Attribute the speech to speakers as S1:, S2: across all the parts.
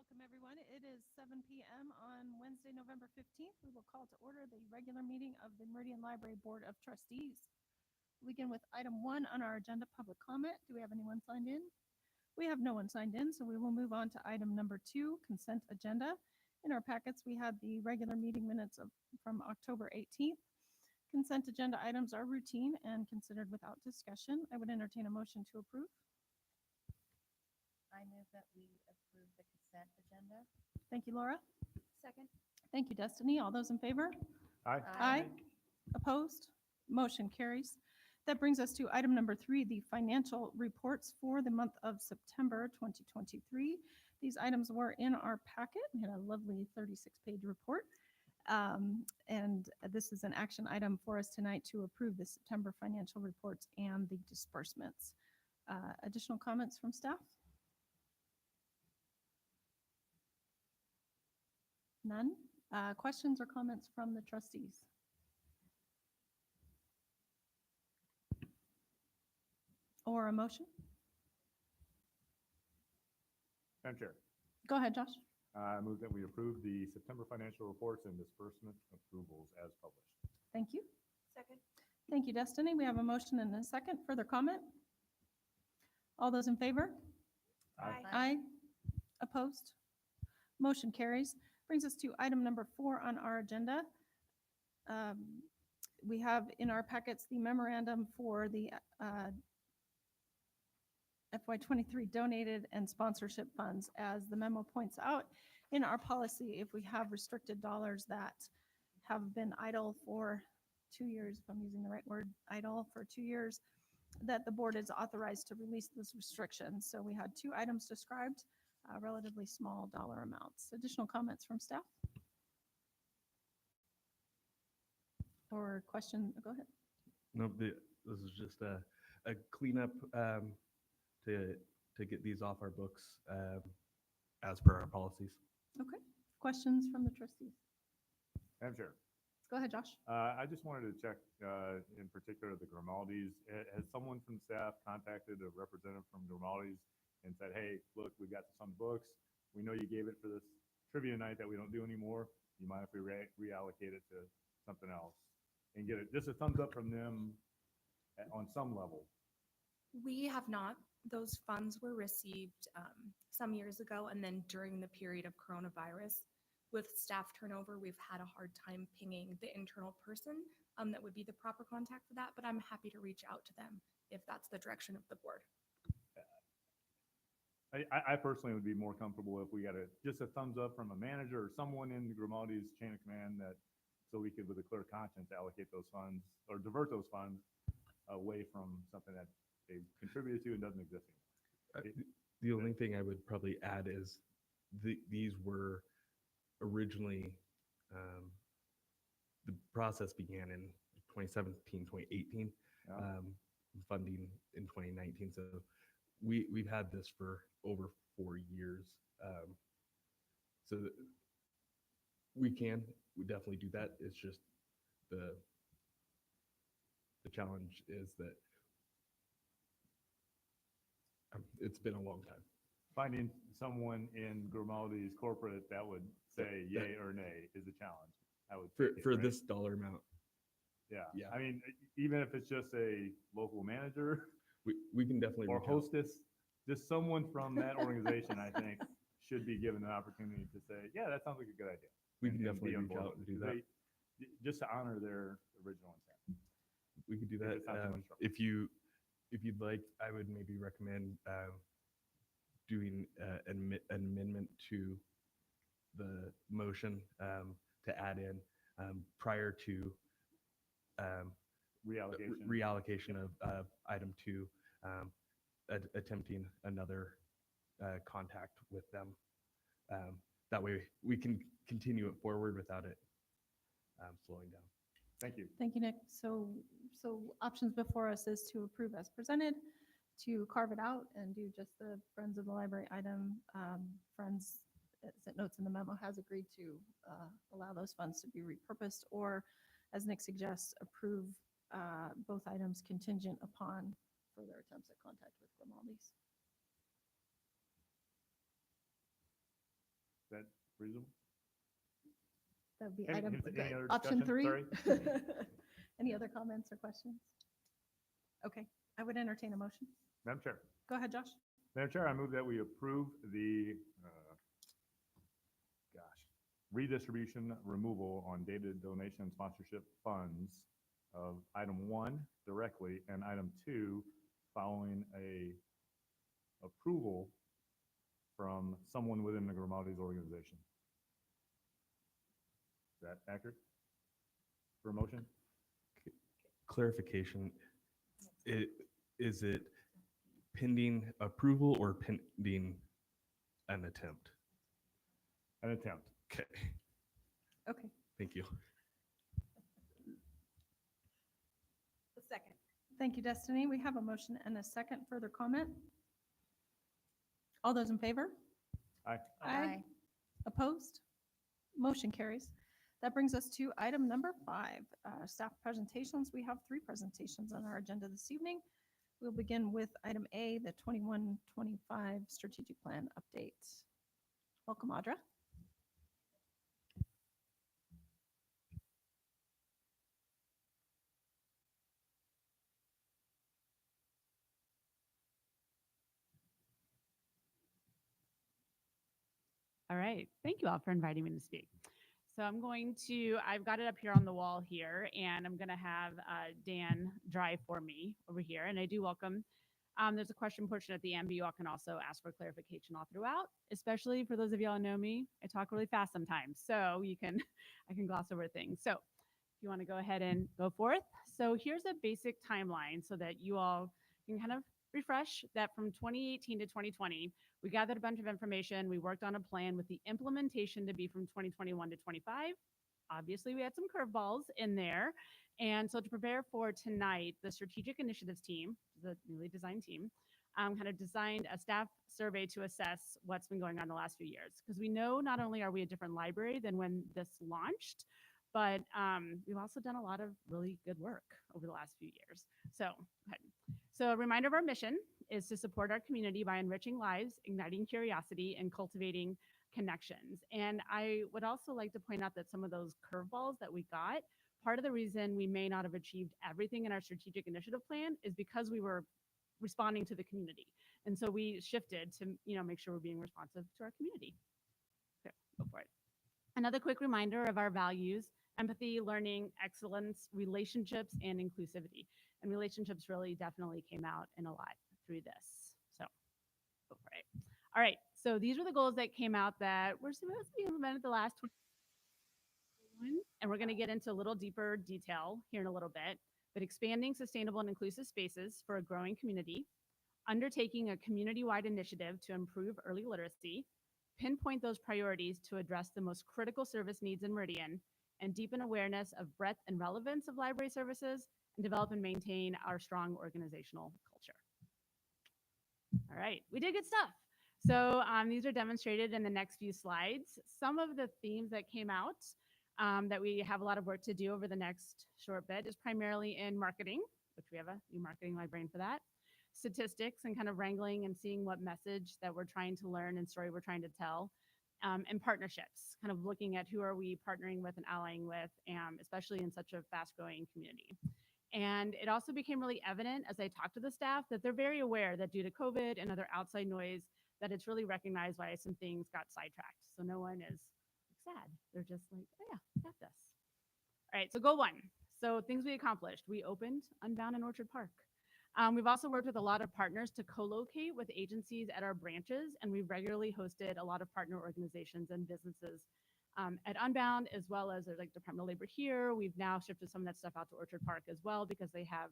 S1: Welcome, everyone. It is 7 p.m. on Wednesday, November 15th. We will call to order the regular meeting of the Meridian Library Board of Trustees. We'll begin with item 1 on our agenda, public comment. Do we have anyone signed in? We have no one signed in, so we will move on to item number 2, consent agenda. In our packets, we have the regular meeting minutes from October 18th. Consent agenda items are routine and considered without discussion. I would entertain a motion to approve.
S2: I move that we approve the consent agenda.
S1: Thank you, Laura.
S2: Second.
S1: Thank you, Destiny. All those in favor?
S3: Aye.
S1: Aye. Opposed? Motion carries. That brings us to item number 3, the financial reports for the month of September 2023. These items were in our packet. We had a lovely 36-page report. And this is an action item for us tonight to approve the September financial reports and the disbursements. Additional comments from staff? None? Questions or comments from the trustees? Or a motion?
S3: Madam Chair,
S1: Go ahead, Josh.
S3: I move that we approve the September financial reports and disbursement approvals as published.
S1: Thank you.
S2: Second.
S1: Thank you, Destiny. We have a motion and a second. Further comment? All those in favor? Aye. Opposed? Motion carries. Brings us to item number 4 on our agenda. We have in our packets the memorandum for the FY23 donated and sponsorship funds. As the memo points out, in our policy, if we have restricted dollars that have been idle for 2 years, if I'm using the right word, idle for 2 years, that the board is authorized to release those restrictions. So we had 2 items described, relatively small dollar amounts. Additional comments from staff? Or question? Go ahead.
S4: No, this is just a cleanup to get these off our books as per our policies.
S1: Okay. Questions from the trustees?
S3: Madam Chair,
S1: Go ahead, Josh.
S3: I just wanted to check in particular the Grimaldis. Has someone from staff contacted a representative from Grimaldis and said, hey, look, we got this on books. We know you gave it for this trivia night that we don't do anymore. You mind if we reallocate it to something else? And get it, just a thumbs up from them on some level.
S5: We have not. Those funds were received some years ago, and then during the period of coronavirus, with staff turnover, we've had a hard time pinging the internal person that would be the proper contact for that, but I'm happy to reach out to them if that's the direction of the board.
S3: I personally would be more comfortable if we got just a thumbs up from a manager or someone in Grimaldi's chain of command, that so we could, with a clear conscience, allocate those funds or divert those funds away from something that they contributed to and doesn't exist anymore.
S4: The only thing I would probably add is these were originally, the process began in 2017, 2018,
S3: Yeah.
S4: Funding in 2019. So we've had this for over 4 years. So we definitely do that. It's just the challenge is that it's been a long time.
S3: Finding someone in Grimaldi's corporate that would say yay or nay is a challenge. I would think
S4: For
S3: right?
S4: this dollar amount.
S3: Yeah.
S4: Yeah.
S3: I mean, even if it's just a local manager
S4: We can definitely
S3: or
S4: reach out.
S3: hostess, just someone from that organization, I think, should be given an opportunity to say, yeah, that sounds like a good idea.
S4: We can
S3: and
S4: definitely
S3: be on
S4: reach
S3: board
S4: out
S3: with
S4: and
S3: it,
S4: do that.
S3: 'cause just to honor their original intent.
S4: We could do
S3: If
S4: that.
S3: it's not too much trouble.
S4: If you'd like, I would maybe recommend doing an amendment to the motion to add in prior to reallocation of item 2, attempting another contact with them. That way we can continue it forward without it slowing down.
S3: Thank you.
S1: Thank you, Nick. So options before us is to approve as presented, to carve it out and do just the Friends of the Library item. Friends, as it notes in the memo, has agreed to allow those funds to be repurposed, or, as Nick suggests, approve both items contingent upon further attempts at contact with Grimaldi's.
S3: that reasonable?
S1: That would be
S3: Any-
S1: item,
S3: any other
S1: option
S3: discussion?
S1: 3. Any other comments or questions? Okay, I would entertain a motion.
S3: Madam Chair.
S1: Go ahead, Josh.
S3: Madam Chair, I move that we approve the, redistribution removal on dated donation and sponsorship funds of item 1 directly and item 2 following a approval from someone within the Grimaldi's organization. Is that accurate for a motion?
S4: Clarification, is it pending approval or pending an attempt?
S3: An attempt.
S4: Okay,
S1: Okay,
S4: thank you.
S2: The second.
S1: thank you, Destiny. We have a motion and a second. Further comment? All those in favor?
S3: Aye.
S1: Opposed? Motion carries. That brings us to item number 5, staff presentations. We have 3 presentations on our agenda this evening. We'll begin with item A, the 21-25 strategic plan update. Welcome, Audra.
S6: All right. Thank you all for inviting me to speak. So I've got it up here on the wall here, and I'm going to have Dan drive for me over here. And I do welcome, there's a question portion at the end, but you all can also ask for clarification all throughout, especially for those of y'all who know me. I talk really fast sometimes, so I can gloss over things. So if you want to go ahead and go forth. So here's a basic timeline so that you all can kind of refresh that from 2018 to 2020, we gathered a bunch of information. We worked on a plan with the implementation to be from 2021 to 25. Obviously, we had some curveballs in there. And so to prepare for tonight, the strategic initiatives team, the newly designed team, kind of designed a staff survey to assess what's been going on the last few years. Because we know not only are we a different library than when this launched, but we've also done a lot of really good work over the last few years. So, go ahead. So a reminder of our mission is to support our community by enriching lives, igniting curiosity, and cultivating connections. And I would also like to point out that some of those curveballs that we got, part of the reason we may not have achieved everything in our strategic initiative plan is because we were responding to the community. And so we shifted to, make sure we're being responsive to our community. Okay, go for it. Another quick reminder of our values: empathy, learning, excellence, relationships, and inclusivity. And relationships really definitely came out in a lot through this. So go for it. All right. So these were the goals that came out that were supposed to be implemented the last 2021. And we're going to get into a little deeper detail here in a little bit. But expanding sustainable and inclusive spaces for a growing community, undertaking a community-wide initiative to improve early literacy, pinpoint those priorities to address the most critical service needs in Meridian, and deepen awareness of breadth and relevance of library services, and develop and maintain our strong organizational culture. All right, we did good stuff. So these are demonstrated in the next few slides. Some of the themes that came out that we have a lot of work to do over the next short bit is primarily in marketing, which we have a new marketing librarian for that. Statistics and kind of wrangling and seeing what message that we're trying to learn and story we're trying to tell. And partnerships, kind of looking at who are we partnering with and allying with, especially in such a fast-growing community. And it also became really evident as I talked to the staff that they're very aware that due to COVID and other outside noise, that it's really recognized why some things got sidetracked. So no one is sad. They're just like, oh yeah, got this. All right, so goal 1. So things we accomplished. We opened Unbound in Orchard Park. We've also worked with a lot of partners to co-locate with agencies at our branches, and we've regularly hosted a lot of partner organizations and businesses at Unbound, as well as there's like Department of Labor here. We've now shifted some of that stuff out to Orchard Park as well because they have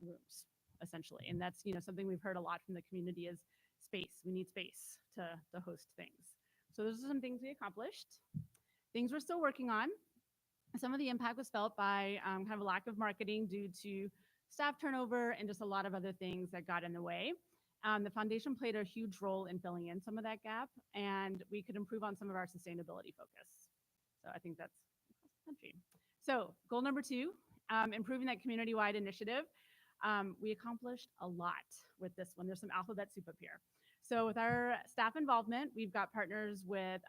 S6: rooms, essentially. And that's something we've heard a lot from the community is space. We need space to host things. So those are some things we accomplished. Things we're still working on. Some of the impact was felt by kind of a lack of marketing due to staff turnover and just a lot of other things that got in the way. The foundation played a huge role in filling in some of that gap, and we could improve on some of our sustainability focus. So I think that's across the country. So goal number 2, improving that community-wide initiative. We accomplished a lot with this one. There's some alphabet soup up here. So with our staff involvement, we've got partners with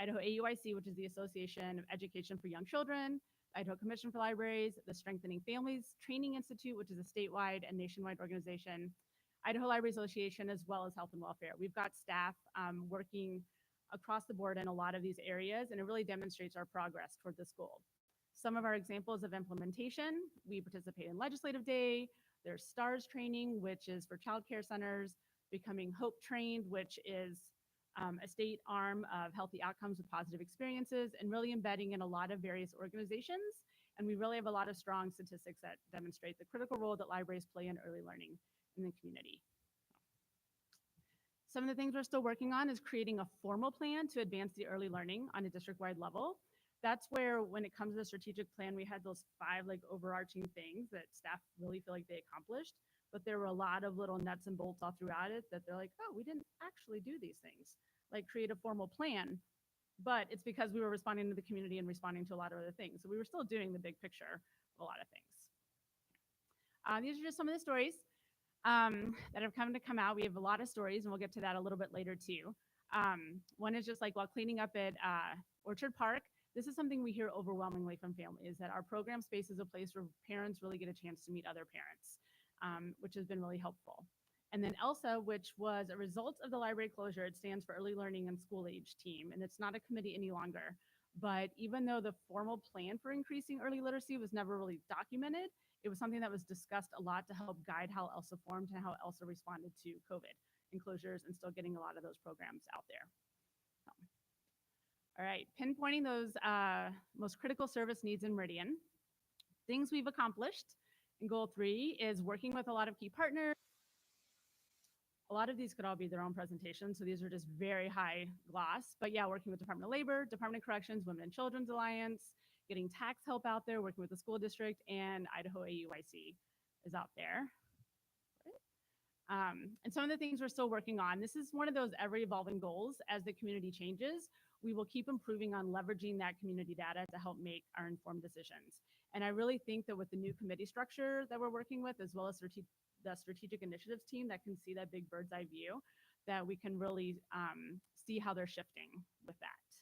S6: Idaho AUIC, which is the Association of Education for Young Children, Idaho Commission for Libraries, the Strengthening Families Training Institute, which is a statewide and nationwide organization, Idaho Library Association, as well as Health and Welfare. We've got staff working across the board in a lot of these areas, and it really demonstrates our progress toward this goal. Some of our examples of implementation, we participate in Legislative Day, there's STARS training, which is for childcare centers, Becoming Hope Trained, which is a state arm of healthy outcomes with positive experiences, and really embedding in a lot of various organizations. And we really have a lot of strong statistics that demonstrate the critical role that libraries play in early learning in the community. Some of the things we're still working on is creating a formal plan to advance the early learning on a district-wide level. That's where, when it comes to the strategic plan, we had those 5 overarching things that staff really feel like they accomplished, but there were a lot of little nuts and bolts all throughout it that they're like, oh, we didn't actually do these things, like create a formal plan. But it's because we were responding to the community and responding to a lot of other things. So we were still doing the big picture of a lot of things. These are just some of the stories that have come out. We have a lot of stories, and we'll get to that a little bit later too. One is just like while cleaning up at Orchard Park, this is something we hear overwhelmingly from families, that our program space is a place where parents really get a chance to meet other parents, which has been really helpful. And then ELSA, which was a result of the library closure, it stands for Early Learning and School Age Team, and it's not a committee any longer. But even though the formal plan for increasing early literacy was never really documented, it was something that was discussed a lot to help guide how ELSA formed and how ELSA responded to COVID and closures, and still getting a lot of those programs out there. All right, pinpointing those most critical service needs in Meridian. Things we've accomplished in goal 3 is working with a lot of key partners. A lot of these could all be their own presentations, so these are just very high gloss. But yeah, working with Department of Labor, Department of Corrections, Women and Children's Alliance, getting tax help out there, working with the school district, and Idaho AUIC is out there. And some of the things we're still working on. This is one of those ever evolving goals. As the community changes, we will keep improving on leveraging that community data to help make our informed decisions. And I really think that with the new committee structure that we're working with, as well as the strategic initiatives team that can see that big bird's eye view, that we can really see how they're shifting with that.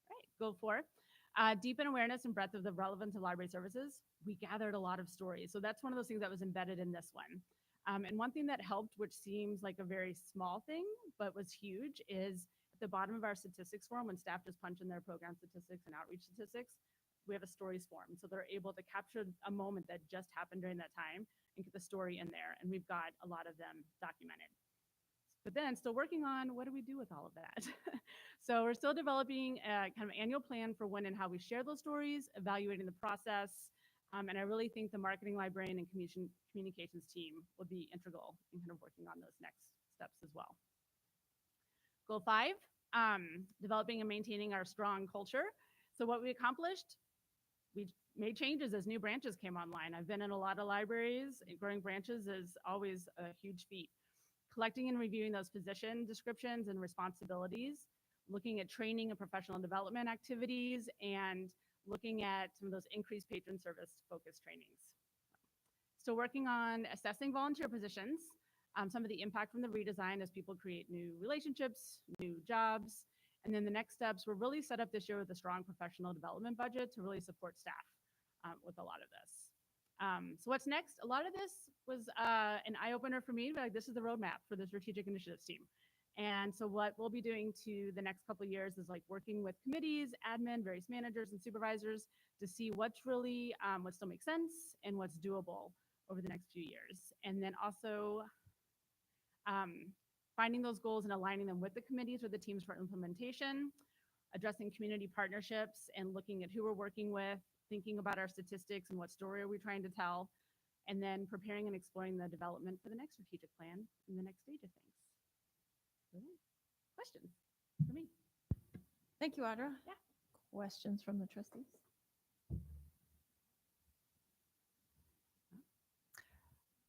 S6: All right, goal 4. Deepen awareness and breadth of the relevance of library services. We gathered a lot of stories. So that's one of those things that was embedded in this one. And one thing that helped, which seems like a very small thing, but was huge, is at the bottom of our statistics form, when staff just punch in their program statistics and outreach statistics, we have a stories form. So they're able to capture a moment that just happened during that time and get the story in there. And we've got a lot of them documented. But then still working on what do we do with all of that? So we're still developing a kind of annual plan for when and how we share those stories, evaluating the process. And I really think the marketing librarian and communications team will be integral in kind of working on those next steps as well. Goal 5, developing and maintaining our strong culture. So what we accomplished, we made changes as new branches came online. I've been in a lot of libraries, and growing branches is always a huge feat. Collecting and reviewing those position descriptions and responsibilities, looking at training and professional development activities, and looking at some of those increased patron service focused trainings. So working on assessing volunteer positions, some of the impact from the redesign as people create new relationships, new jobs. And then the next steps were really set up this year with a strong professional development budget to really support staff with a lot of this. So what's next? A lot of this was an eye-opener for me, but like, this is the roadmap for the strategic initiatives team. And so what we'll be doing to the next couple of years is like working with committees, admin, various managers and supervisors to see what's really, what still makes sense and what's doable over the next few years. And then also finding those goals and aligning them with the committees or the teams for implementation, addressing community partnerships and looking at who we're working with, thinking about our statistics and what story are we trying to tell, and then preparing and exploring the development for the next strategic plan in the next stage of things. Questions for me?
S1: Thank you, Audra.
S6: Yeah.
S1: Questions from the trustees?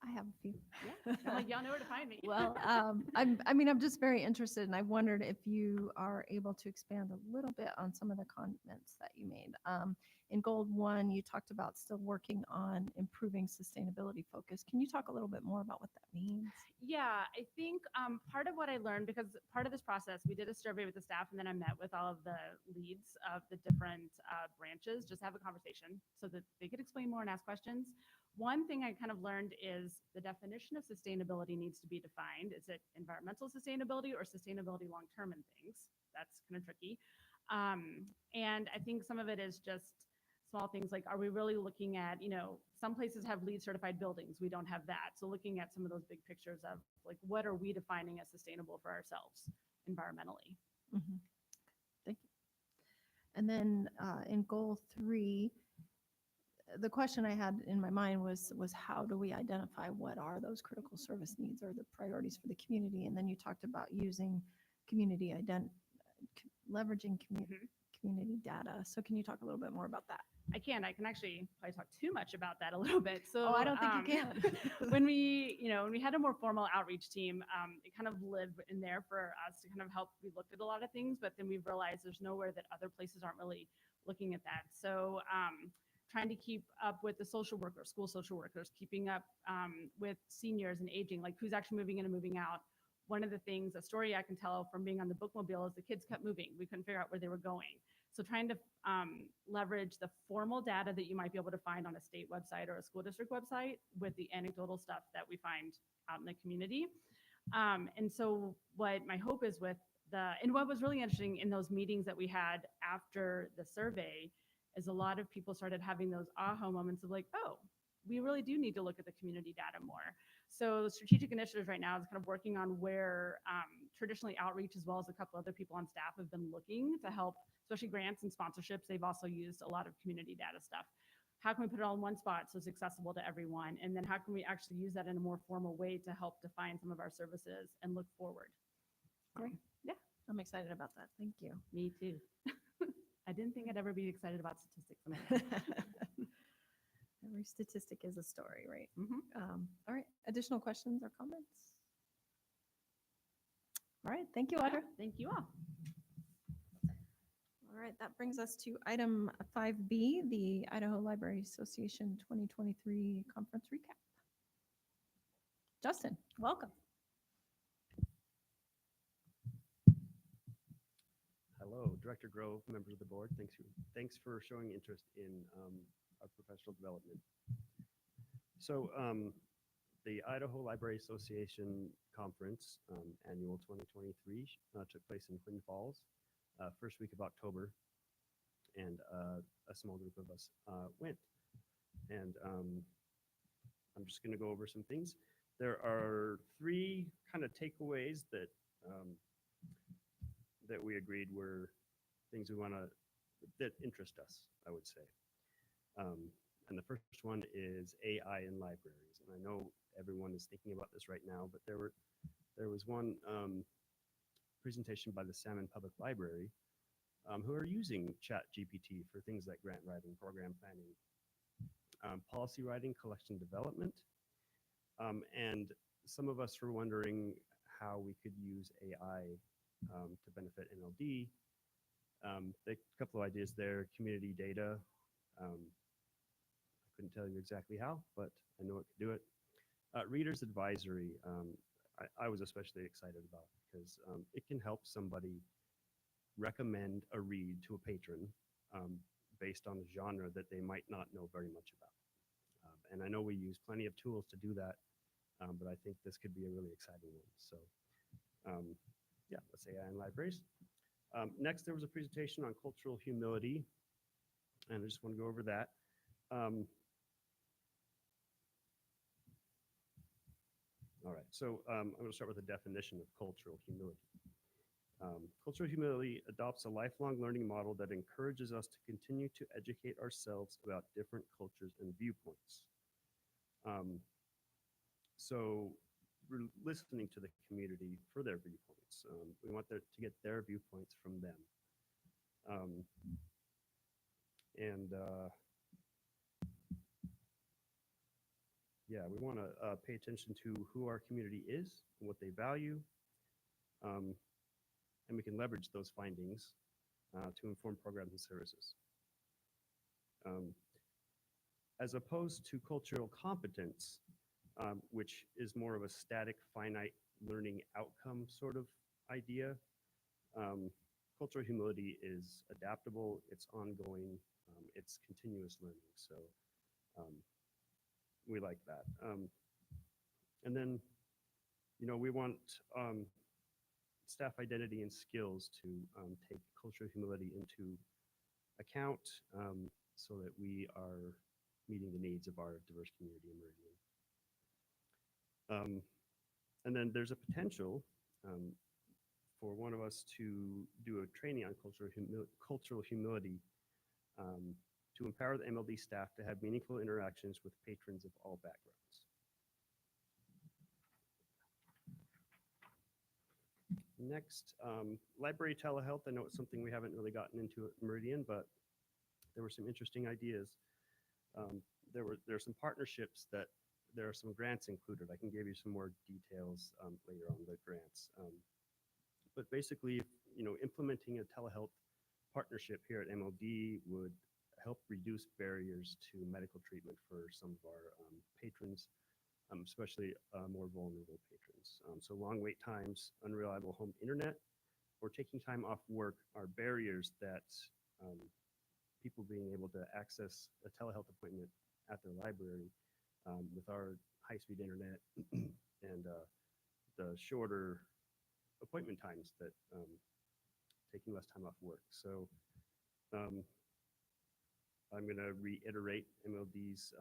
S2: I
S1: I have a few.
S6: Yeah. I'm like, y'all know where to find me.
S1: Well, I'm just very interested, and I wondered if you are able to expand a little bit on some of the comments that you made. In goal 1, you talked about still working on improving sustainability focus. Can you talk a little bit more about what that means?
S6: Yeah, I think part of what I learned, because part of this process, we did a survey with the staff, and then I met with all of the leads of the different branches, just to have a conversation so that they could explain more and ask questions. One thing I kind of learned is the definition of sustainability needs to be defined. Is it environmental sustainability or sustainability long-term in things? That's kind of tricky. And I think some of it is just small things like, are we really looking at, some places have LEED certified buildings. We don't have that. So looking at some of those big pictures of like, what are we defining as sustainable for ourselves environmentally?
S1: Mm-hmm. Thank you. And then in goal 3, the question I had in my mind was how do we identify what are those critical service needs or the priorities for the community? And then you talked about using leveraging community data. So can you talk a little bit more about that?
S6: I can actually probably talk too much about that a little bit. So
S1: I don't think you can.
S6: when we had a more formal outreach team, it kind of lived in there for us to kind of help. We looked at a lot of things, but then we realized there's nowhere that other places aren't really looking at that. So trying to keep up with the social workers, school social workers, keeping up with seniors and aging, like who's actually moving in and moving out. One of the things, a story I can tell from being on the bookmobile is the kids kept moving. We couldn't figure out where they were going. So trying to leverage the formal data that you might be able to find on a state website or a school district website with the anecdotal stuff that we find out in the community. And so what my hope is and what was really interesting in those meetings that we had after the survey is a lot of people started having those aha moments of like, oh, we really do need to look at the community data more. So strategic initiatives right now is kind of working on where traditionally outreach as well as a couple other people on staff have been looking to help, especially grants and sponsorships. They've also used a lot of community data stuff. How can we put it all in one spot so it's accessible to everyone? And then how can we actually use that in a more formal way to help define some of our services and look forward?
S1: Great.
S6: Yeah.
S1: I'm excited about that. Thank you.
S6: Me too. I didn't think I'd ever be excited about statistics.
S1: Every statistic is a story, right?
S6: Mm-hmm.
S1: All right. Additional questions or comments? All right. Thank you, Audra.
S6: Thank you all.
S1: All right. That brings us to item 5B, the Idaho Library Association 2023 conference recap. Justin, welcome.
S7: Hello, Director Grove, members of the board. Thanks for showing interest in our professional development. So the Idaho Library Association Conference, annual 2023, took place in Twin Falls, first week of October, and a small group of us went. And I'm just going to go over some things. There are 3 kind of takeaways that that we agreed were things that interest us, I would say. And the first one is AI in libraries. And I know everyone is thinking about this right now, but there was one presentation by the Salmon Public Library who are using ChatGPT for things like grant writing, program planning, policy writing, collection development. And some of us were wondering how we could use AI to benefit MLD. A couple of ideas there: community data. I couldn't tell you exactly how, but I know it could do it. Reader's advisory, I was especially excited about because it can help somebody recommend a read to a patron based on a genre that they might not know very much about. And I know we use plenty of tools to do that, but I think this could be a really exciting one. So yeah, let's say AI in libraries. Next, there was a presentation on cultural humility, and I just want to go over that. All right, so I'm going to start with a definition of cultural humility. Cultural humility adopts a lifelong learning model that encourages us to continue to educate ourselves about different cultures and viewpoints. So we're listening to the community for their viewpoints. We want to get their viewpoints from them. we want to pay attention to who our community is and what they value. And we can leverage those findings to inform programs and services. As opposed to cultural competence, which is more of a static, finite learning outcome sort of idea. Cultural humility is adaptable, it's ongoing, it's continuous learning. So we like that. And then, we want staff identity and skills to take cultural humility into account so that we are meeting the needs of our diverse community in Meridian. And then there's a potential for one of us to do a training on cultural humility to empower the MLD staff to have meaningful interactions with patrons of all backgrounds. Next, library telehealth. I know it's something we haven't really gotten into at Meridian, but there were some interesting ideas. There are some partnerships that there are some grants included. I can give you some more details later on the grants. But basically, implementing a telehealth partnership here at MLD would help reduce barriers to medical treatment for some of our patrons, especially more vulnerable patrons. So long wait times, unreliable home internet, or taking time off work are barriers that people being able to access a telehealth appointment at their library with our high-speed internet and the shorter appointment times that taking less time off work. So I'm going to reiterate MLD's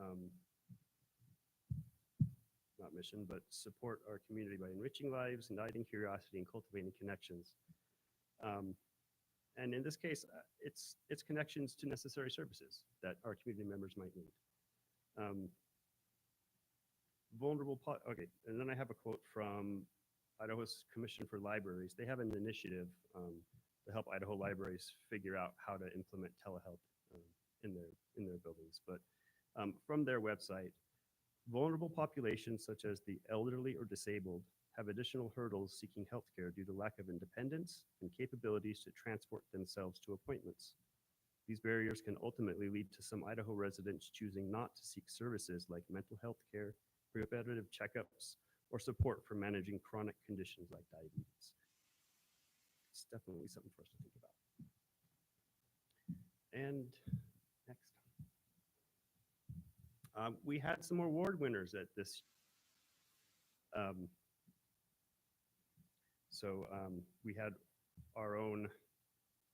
S7: not mission, but support our community by enriching lives, igniting curiosity, and cultivating connections. And in this case, it's connections to necessary services that our community members might need. Okay, and then I have a quote from Idaho's Commission for Libraries. They have an initiative to help Idaho libraries figure out how to implement telehealth in their buildings. But from their website, vulnerable populations such as the elderly or disabled have additional hurdles seeking healthcare due to lack of independence and capabilities to transport themselves to appointments. These barriers can ultimately lead to some Idaho residents choosing not to seek services like mental health care, preventative checkups, or support for managing chronic conditions like diabetes. It's definitely something for us to think about. And next. We had some award winners at this. We had our own, I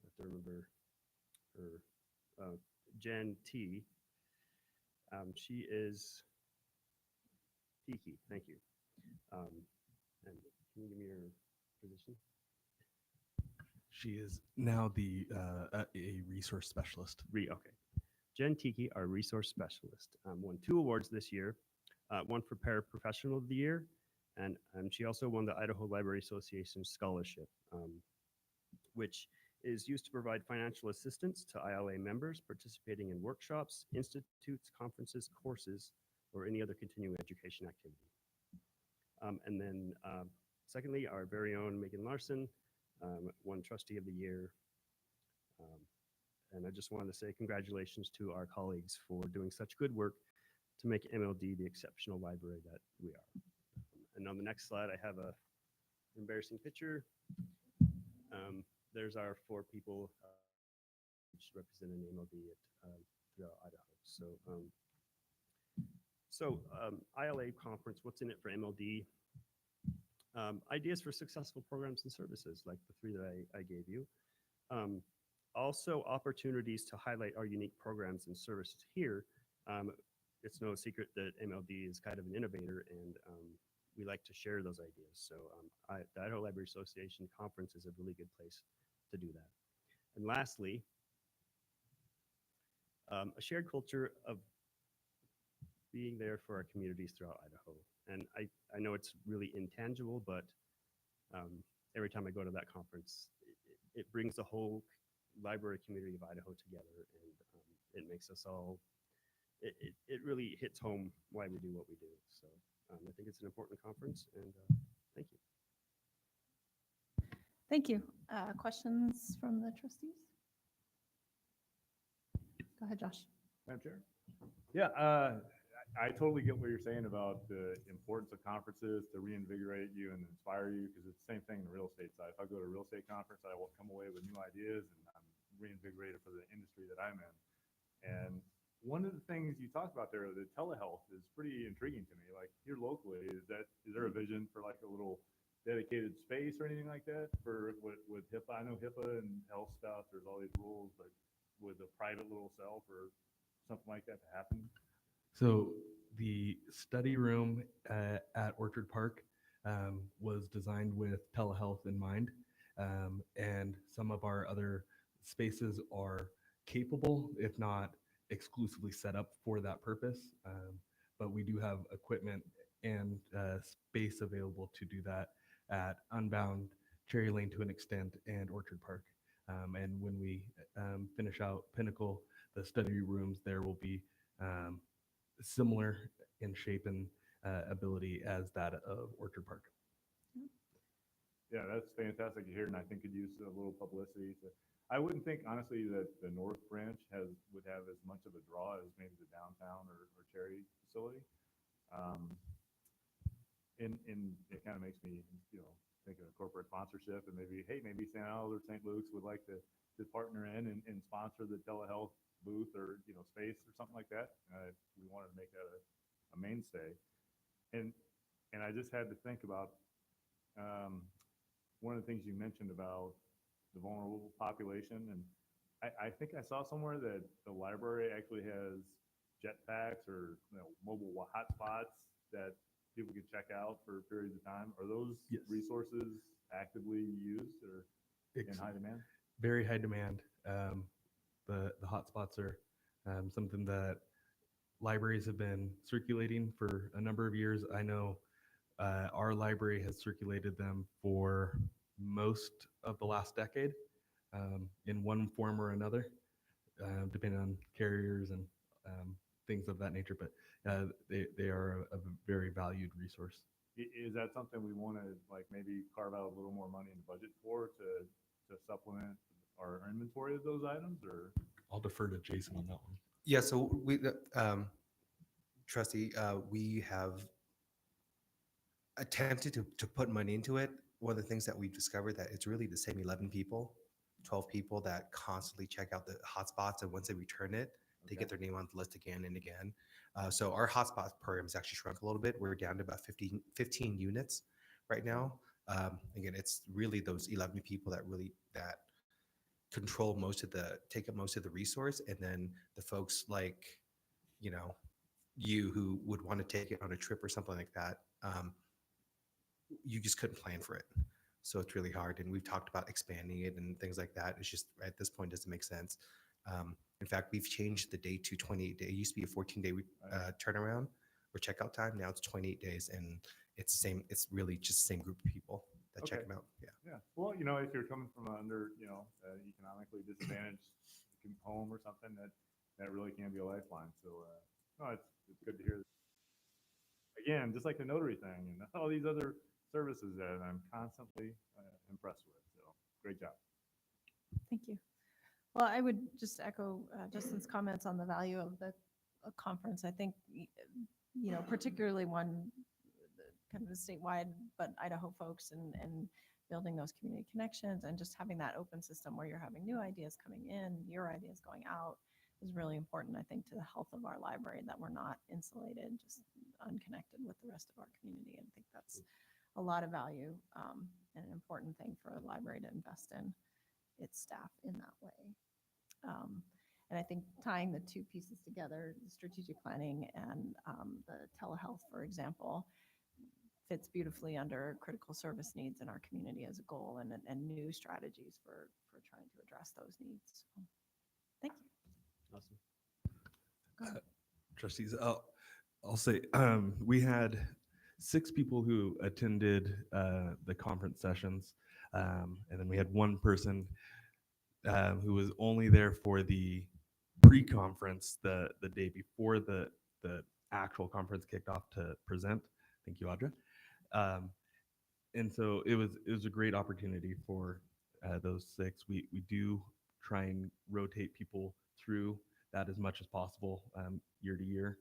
S7: have to remember her, Jen T. She is Tiki, thank you. And can you give me your position?
S4: She is now a resource specialist.
S7: Okay. Jen Tiki, our resource specialist, won 2 awards this year, one for Paraprofessional of the Year, and she also won the Idaho Library Association Scholarship, which is used to provide financial assistance to ILA members participating in workshops, institutes, conferences, courses, or any other continuing education activity. And then secondly, our very own Megan Larson won Trustee of the Year. And I just wanted to say congratulations to our colleagues for doing such good work to make MLD the exceptional library that we are. And on the next slide, I have a embarrassing picture. There's our 4 people each representing MLD throughout Idaho. So ILA conference, what's in it for MLD? Ideas for successful programs and services, like the 3 that I gave you. Also opportunities to highlight our unique programs and services here. It's no secret that MLD is kind of an innovator, and we like to share those ideas. So the Idaho Library Association Conference is a really good place to do that. And lastly, a shared culture of being there for our communities throughout Idaho. And I know it's really intangible, but every time I go to that conference, it brings the whole library community of Idaho together, and it makes us all it really hits home why we do what we do. So I think it's an important conference, and thank you.
S1: Thank you. Questions from the trustees? Go ahead, Josh.
S3: Madam Chair? Yeah, I totally get what you're saying about the importance of conferences to reinvigorate you and inspire you, because it's the same thing in the real estate side. If I go to a real estate conference, I will come away with new ideas and I'm reinvigorated for the industry that I'm in. And one of the things you talked about there, the telehealth, is pretty intriguing to me. Like here locally, is there a vision for like a little dedicated space or anything like that for with HIPAA? I know HIPAA and health stuff, there's all these rules, but with a private little cell for something like that to happen?
S4: So the study room at Orchard Park was designed with telehealth in mind, and some of our other spaces are capable, if not exclusively set up for that purpose. But we do have equipment and space available to do that at Unbound, Cherry Lane to an extent, and Orchard Park. And when we finish out Pinnacle, the study rooms there will be similar in shape and ability as that of Orchard Park.
S3: Yeah, that's fantastic to hear, and I think could use a little publicity. I wouldn't think honestly that the North Branch would have as much of a draw as maybe the downtown or Cherry facility. And it kind of makes me, think of corporate sponsorship and maybe St. Albans or St. Luke's would like to partner in and sponsor the telehealth booth or space or something like that. We wanted to make that a mainstay. And I just had to think about one of the things you mentioned about the vulnerable population, and I think I saw somewhere that the library actually has jetpacks or mobile hotspots that people can check out for periods of time. Are those
S4: Yes.
S3: resources actively used or in high demand?
S4: Very high demand. The hotspots are something that libraries have been circulating for a number of years. I know our library has circulated them for most of the last decade in one form or another, depending on carriers and things of that nature. But they are a very valued resource.
S3: Is that something we want to maybe carve out a little more money in the budget for to supplement our inventory of those items, or?
S4: I'll defer to Jason on that one.
S8: Yeah, so we, trustee, we have attempted to put money into it. One of the things that we've discovered that it's really the same 11 people, 12 people that constantly check out the hotspots, and once they return it, they get their name on the list again and again. So our hotspot program has actually shrunk a little bit. We're down to about 15 units right now. Again, it's really those 11 people that control take up most of the resource, and then the folks like you who would want to take it on a trip or something like that, you just couldn't plan for it, so it's really hard. And we've talked about expanding it and things like that. It's just at this point doesn't make sense. In fact, we've changed the date to 28 days. It used to be a 14-day turnaround or checkout time. Now it's 28 days, and it's the same. It's really just the same group of people that check them out.
S3: Yeah. Well, if you're coming from under, economically disadvantaged home or something, that really can be a lifeline. So, no, it's good to hear. Again, just like the notary thing and all these other services that I'm constantly impressed with. So, great job.
S1: Thank you. Well, I would just echo Justin's comments on the value of the conference. I think, particularly one kind of statewide, but Idaho folks and building those community connections and just having that open system where you're having new ideas coming in, your ideas going out is really important, I think, to the health of our library, that we're not insulated, just unconnected with the rest of our community. And I think that's a lot of value and an important thing for a library to invest in its staff in that way. And I think tying the two pieces together, the strategic planning and the telehealth, for example, fits beautifully under critical service needs in our community as a goal, and new strategies for trying to address those needs. So, thank you.
S7: Awesome.
S4: Trustees, I'll say we had 6 people who attended the conference sessions, and then we had one person who was only there for the pre-conference the day before the actual conference kicked off to present. Thank you, Audra. And so it was a great opportunity for those 6. We do try and rotate people through that as much as possible year to year.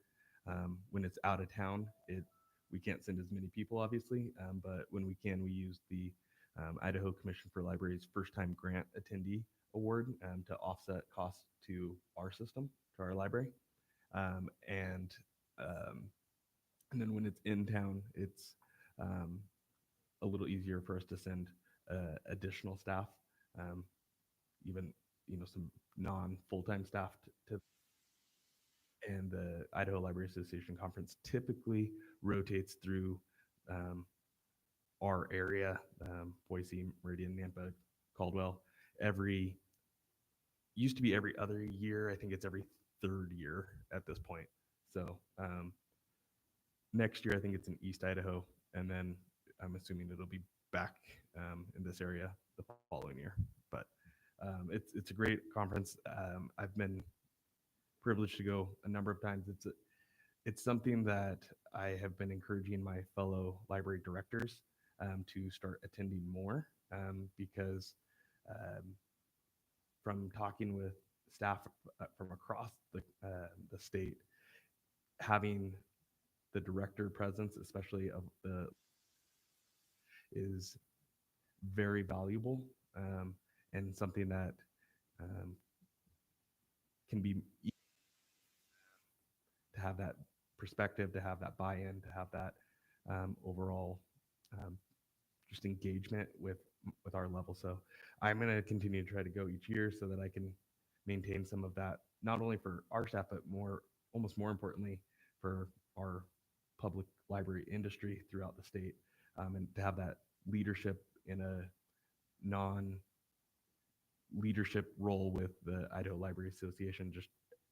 S4: When it's out of town, we can't send as many people, obviously, but when we can, we use the Idaho Commission for Libraries First Time Grant Attendee Award to offset costs to our system, to our library. And then when it's in town, it's a little easier for us to send additional staff, even some non-full-time staff to. And the Idaho Library Association Conference typically rotates through our area, Boise, Meridian, Nampa, Caldwell, used to be every other year. I think it's every 3rd year at this point. So next year, I think it's in East Idaho, and then I'm assuming it'll be back in this area the following year. But it's a great conference. I've been privileged to go a number of times. It's something that I have been encouraging my fellow library directors to start attending more because from talking with staff from across the state, having the director presence, especially of the, is very valuable and something that can be to have that perspective, to have that buy-in, to have that overall just engagement with our level. So I'm going to continue to try to go each year so that I can maintain some of that, not only for our staff, but almost more importantly, for our public library industry throughout the state, and to have that leadership in a non-leadership role with the Idaho Library Association, just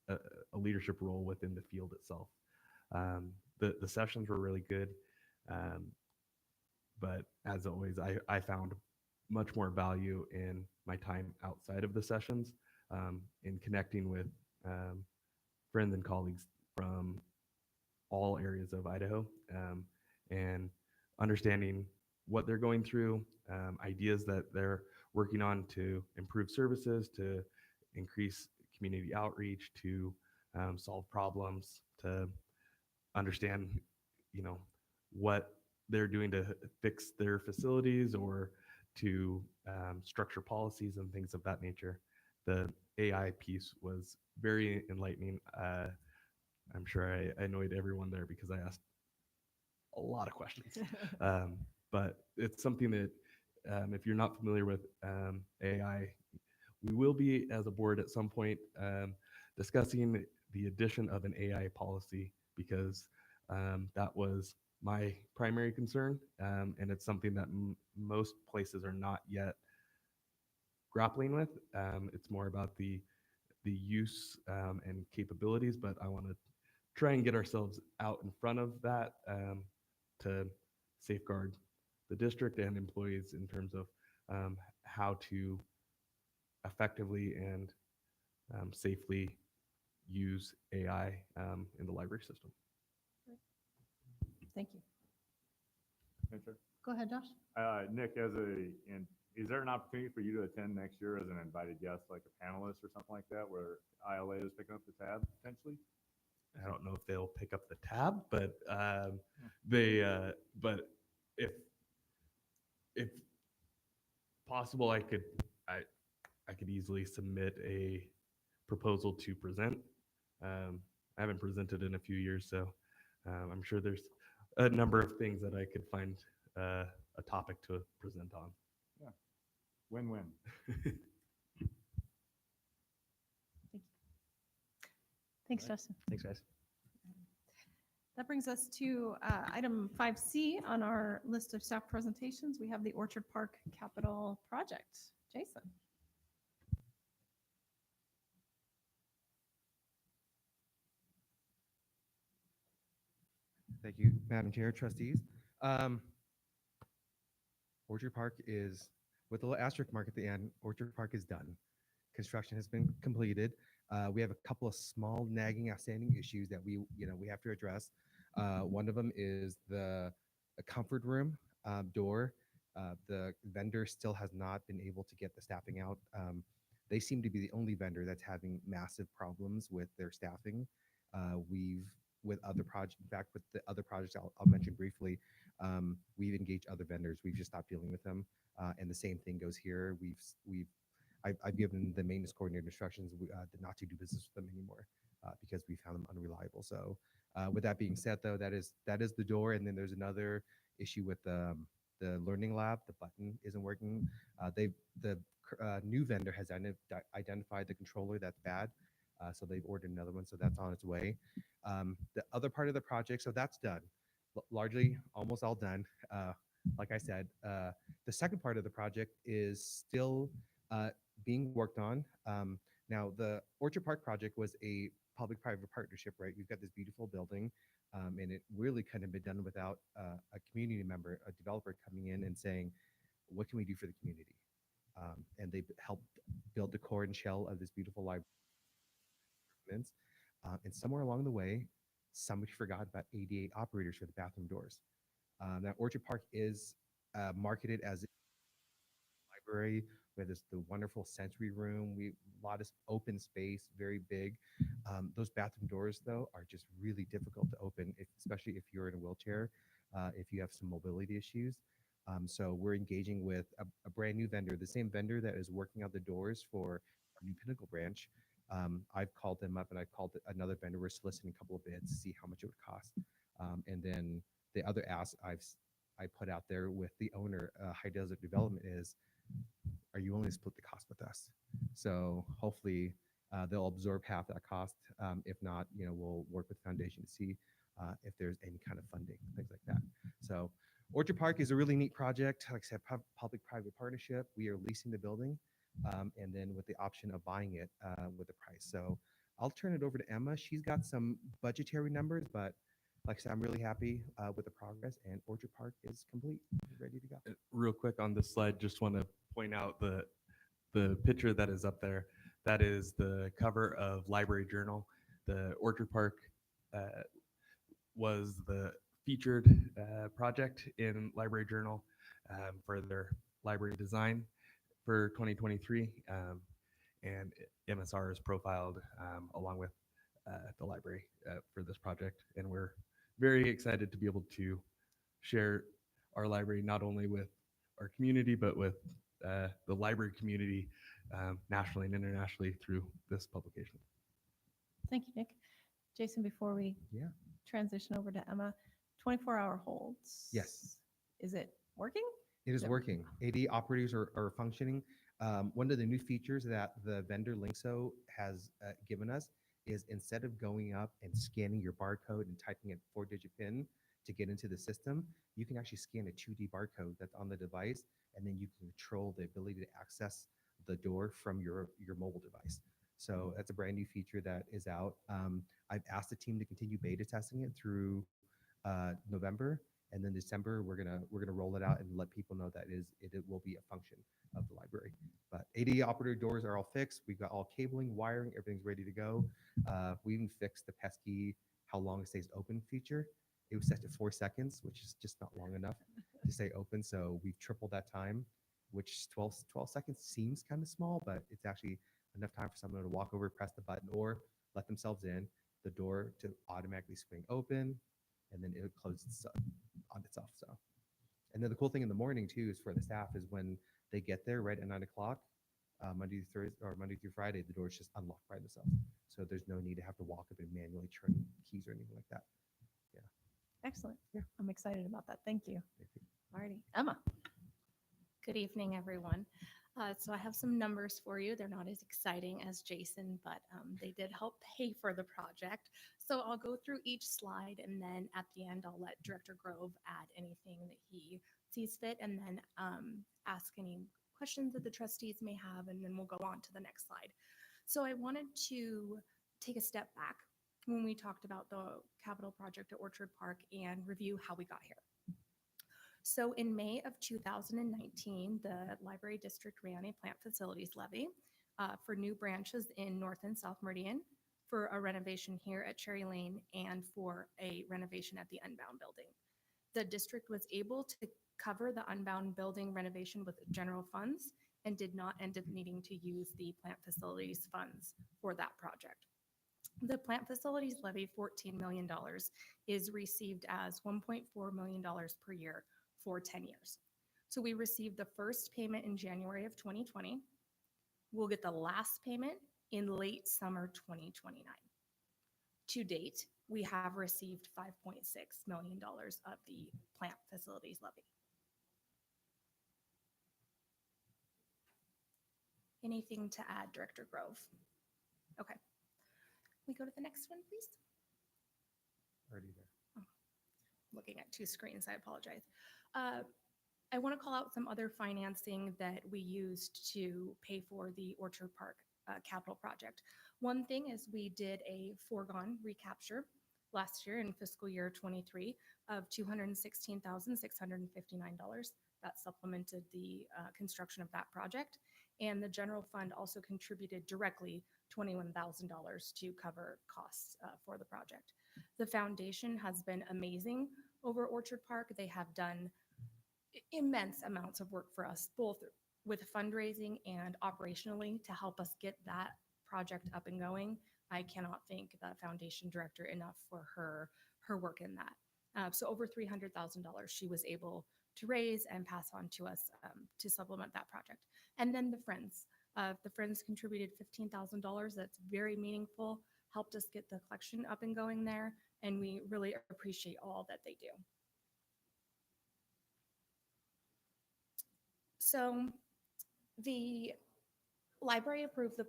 S4: a leadership role within the field itself. The sessions were really good, but as always, I found much more value in my time outside of the sessions, in connecting with friends and colleagues from all areas of Idaho, and understanding what they're going through, ideas that they're working on to improve services, to increase community outreach, to solve problems, to understand, what they're doing to fix their facilities or to structure policies and things of that nature. The AI piece was very enlightening. I'm sure I annoyed everyone there because I asked a lot of questions. But it's something that if you're not familiar with AI, we will be, as a board at some point, discussing the addition of an AI policy, because that was my primary concern, and it's something that most places are not yet grappling with. It's more about the use and capabilities, but I want to try and get ourselves out in front of that to safeguard the district and employees in terms of how to effectively and safely use AI in the library system.
S1: Thank you.
S3: Yes, sir.
S1: Go ahead, Josh.
S3: Nick, is there an opportunity for you to attend next year as an invited guest, like a panelist or something like that, where ILA is picking up the tab potentially?
S4: I don't know if they'll pick up the tab, but but if possible, I could easily submit a proposal to present. I haven't presented in a few years, so I'm sure there's a number of things that I could find a topic to present on.
S3: Yeah, win-win.
S1: Thanks, Justin.
S7: Thanks, guys.
S1: That brings us to item 5C on our list of staff presentations. We have the Orchard Park Capital Project. Jason.
S8: Thank you, Madam Chair, trustees. Orchard Park is, with the little asterisk mark at the end, Orchard Park is done. Construction has been completed. We have a couple of small nagging outstanding issues that we have to address. One of them is the comfort room door. The vendor still has not been able to get the staffing out. They seem to be the only vendor that's having massive problems with their staffing. With other projects, in fact, with the other projects I'll mention briefly, we've engaged other vendors. We've just stopped dealing with them. And the same thing goes here. I've given the maintenance coordinator instructions not to do business with them anymore because we found them unreliable. So with that being said, though, that is the door. And then there's another issue with the learning lab. The button isn't working. The new vendor has identified the controller that's bad. So they've ordered another one. So that's on its way. The other part of the project, so that's done. Largely almost all done. Like I said, the second part of the project is still being worked on. Now, the Orchard Park project was a public-private partnership, right? We've got this beautiful building, and it really couldn't have been done without a community member, a developer coming in and saying, what can we do for the community? And they helped build the core and shell of this beautiful library. And somewhere along the way, somebody forgot about 88 operators for the bathroom doors. Now, Orchard Park is marketed as a library where there's the wonderful sensory room. A lot of open space, very big. Those bathroom doors, though, are just really difficult to open, especially if you're in a wheelchair, if you have some mobility issues. So we're engaging with a brand new vendor, the same vendor that is working on the doors for our new Pinnacle branch. I've called them up and I've called another vendor. We're soliciting a couple of bids to see how much it would cost. And then the other ask I put out there with the owner, High Desert Development, is, are you willing to split the cost with us? So hopefully they'll absorb half that cost. If not, we'll work with Foundation to see if there's any kind of funding, things like that. So Orchard Park is a really neat project. Like I said, public-private partnership. We are leasing the building, and then with the option of buying it with a price. So I'll turn it over to Emma. She's got some budgetary numbers, but like I said, I'm really happy with the progress, and Orchard Park is complete, ready to go.
S4: Real quick on this slide, just want to point out the picture that is up there. That is the cover of Library Journal. The Orchard Park was the featured project in Library Journal for their library design for 2023. And MSR is profiled along with the library for this project. And we're very excited to be able to share our library not only with our community, but with the library community nationally and internationally through this publication.
S1: Thank you, Nick. Jason, before we transition over to Emma, 24-hour holds.
S8: Yes.
S1: Is it working?
S8: It is working. 80 operators are functioning. One of the new features that the vendor Linkso has given us is, instead of going up and scanning your barcode and typing a 4-digit PIN to get into the system, you can actually scan a 2D barcode that's on the device, and then you can control the ability to access the door from your mobile device. So that's a brand new feature that is out. I've asked the team to continue beta testing it through November, and then December we're gonna roll it out and let people know that it will be a function of the library. But 80 operator doors are all fixed. We've got all cabling, wiring, everything's ready to go. We even fixed the pesky how long it stays open feature. It was set to 4 seconds, which is just not long enough to stay open. So we've tripled that time, which 12 seconds seems kind of small, but it's actually enough time for someone to walk over, press the button, or let themselves in, the door to automatically swing open, and then it closes on itself. So, and then the cool thing in the morning too is for the staff is when they get there right at 9 o'clock, Monday through Friday, the doors just unlock by themselves. So there's no need to have to walk up and manually turn keys or anything like that. Yeah.
S1: Excellent.
S8: Yeah.
S1: I'm excited about that. Thank you.
S8: Thank you.
S1: Alrighty. Emma.
S5: Good evening, everyone. So I have some numbers for you. They're not as exciting as Jason, but they did help pay for the project. So I'll go through each slide, and then at the end, I'll let Director Grove add anything that he sees fit, and then ask any questions that the trustees may have, and then we'll go on to the next slide. So I wanted to take a step back when we talked about the capital project at Orchard Park and review how we got here. So in May of 2019, the library district ran a plant facilities levy. for new branches in North and South Meridian, for a renovation here at Cherry Lane, and for a renovation at the Unbound building. The district was able to cover the Unbound building renovation with general funds and did not end up needing to use the plant facilities funds for that project. The plant facilities levy, $14 million, is received as $1.4 million per year for 10 years. So we received the first payment in January of 2020. We'll get the last payment in late summer 2029. To date, we have received $5.6 million of the plant facilities levy. Anything to add, Director Grove? Okay. We go to the next one, please.
S4: Already there.
S5: Looking at two screens, I apologize. I want to call out some other financing that we used to pay for the Orchard Park capital project. One thing is we did a foregone recapture last year in fiscal year 23 of $216,659. That supplemented the construction of that project. And the general fund also contributed directly $21,000 to cover costs for the project. The foundation has been amazing over Orchard Park. They have done immense amounts of work for us, both with fundraising and operationally, to help us get that project up and going. I cannot thank the foundation director enough for her work in that. So over $300,000 she was able to raise and pass on to us to supplement that project. And then the Friends contributed $15,000. That's very meaningful, helped us get the collection up and going there, and we really appreciate all that they do. So the library approved the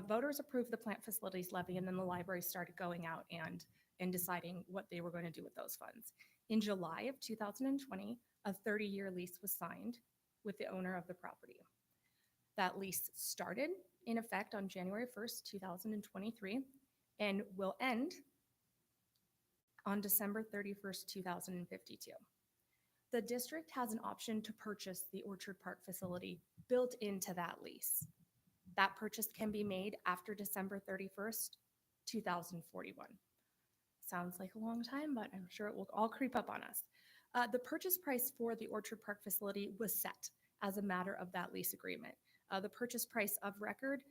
S5: voters approved the plant facilities levy, and then the library started going out and deciding what they were going to do with those funds. In July of 2020, a 30-year lease was signed with the owner of the property. That lease started in effect on January 1st, 2023, and will end on December 31st, 2052. The district has an option to purchase the Orchard Park facility built into that lease. That purchase can be made after December 31st, 2041. Sounds like a long time, but I'm sure it will all creep up on us. The purchase price for the Orchard Park facility was set as a matter of that lease agreement. The purchase price of record,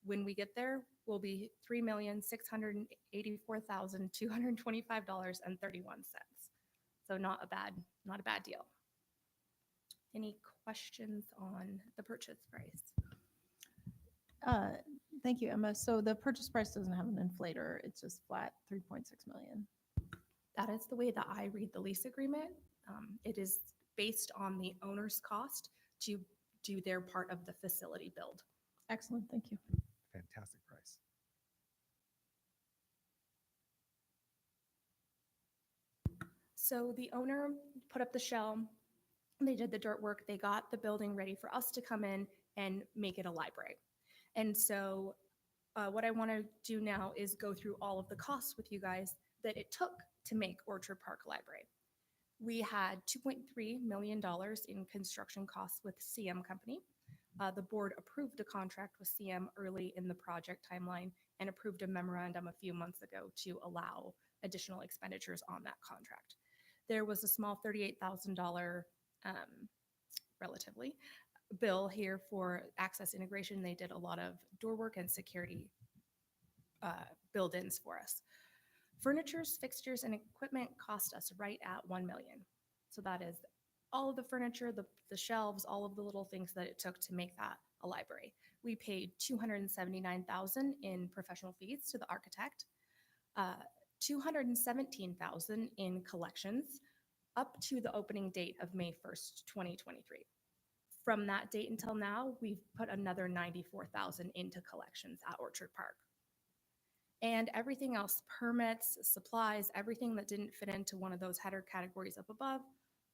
S5: when we get there, will be $3,684,225.31. So not a bad deal. Any questions on the purchase price?
S1: Thank you, Emma. So the purchase price doesn't have an inflator. It's just flat 3.6 million.
S5: That is the way that I read the lease agreement. It is based on the owner's cost to do their part of the facility build.
S1: Excellent. Thank you.
S8: Fantastic price.
S5: So the owner put up the shell, they did the dirt work, they got the building ready for us to come in and make it a library. And so what I want to do now is go through all of the costs with you guys that it took to make Orchard Park Library. We had $2.3 million in construction costs with CM Company. The board approved a contract with CM early in the project timeline and approved a memorandum a few months ago to allow additional expenditures on that contract. There was a small $38,000 relatively bill here for access integration. They did a lot of door work and security build-ins for us. Furnitures, fixtures, and equipment cost us right at $1 million. So that is all of the furniture, the shelves, all of the little things that it took to make that a library. We paid $279,000 in professional fees to the architect, $217,000 in collections up to the opening date of May 1st, 2023. From that date until now, we've put another $94,000 into collections at Orchard Park. And everything else, permits, supplies, everything that didn't fit into one of those header categories up above,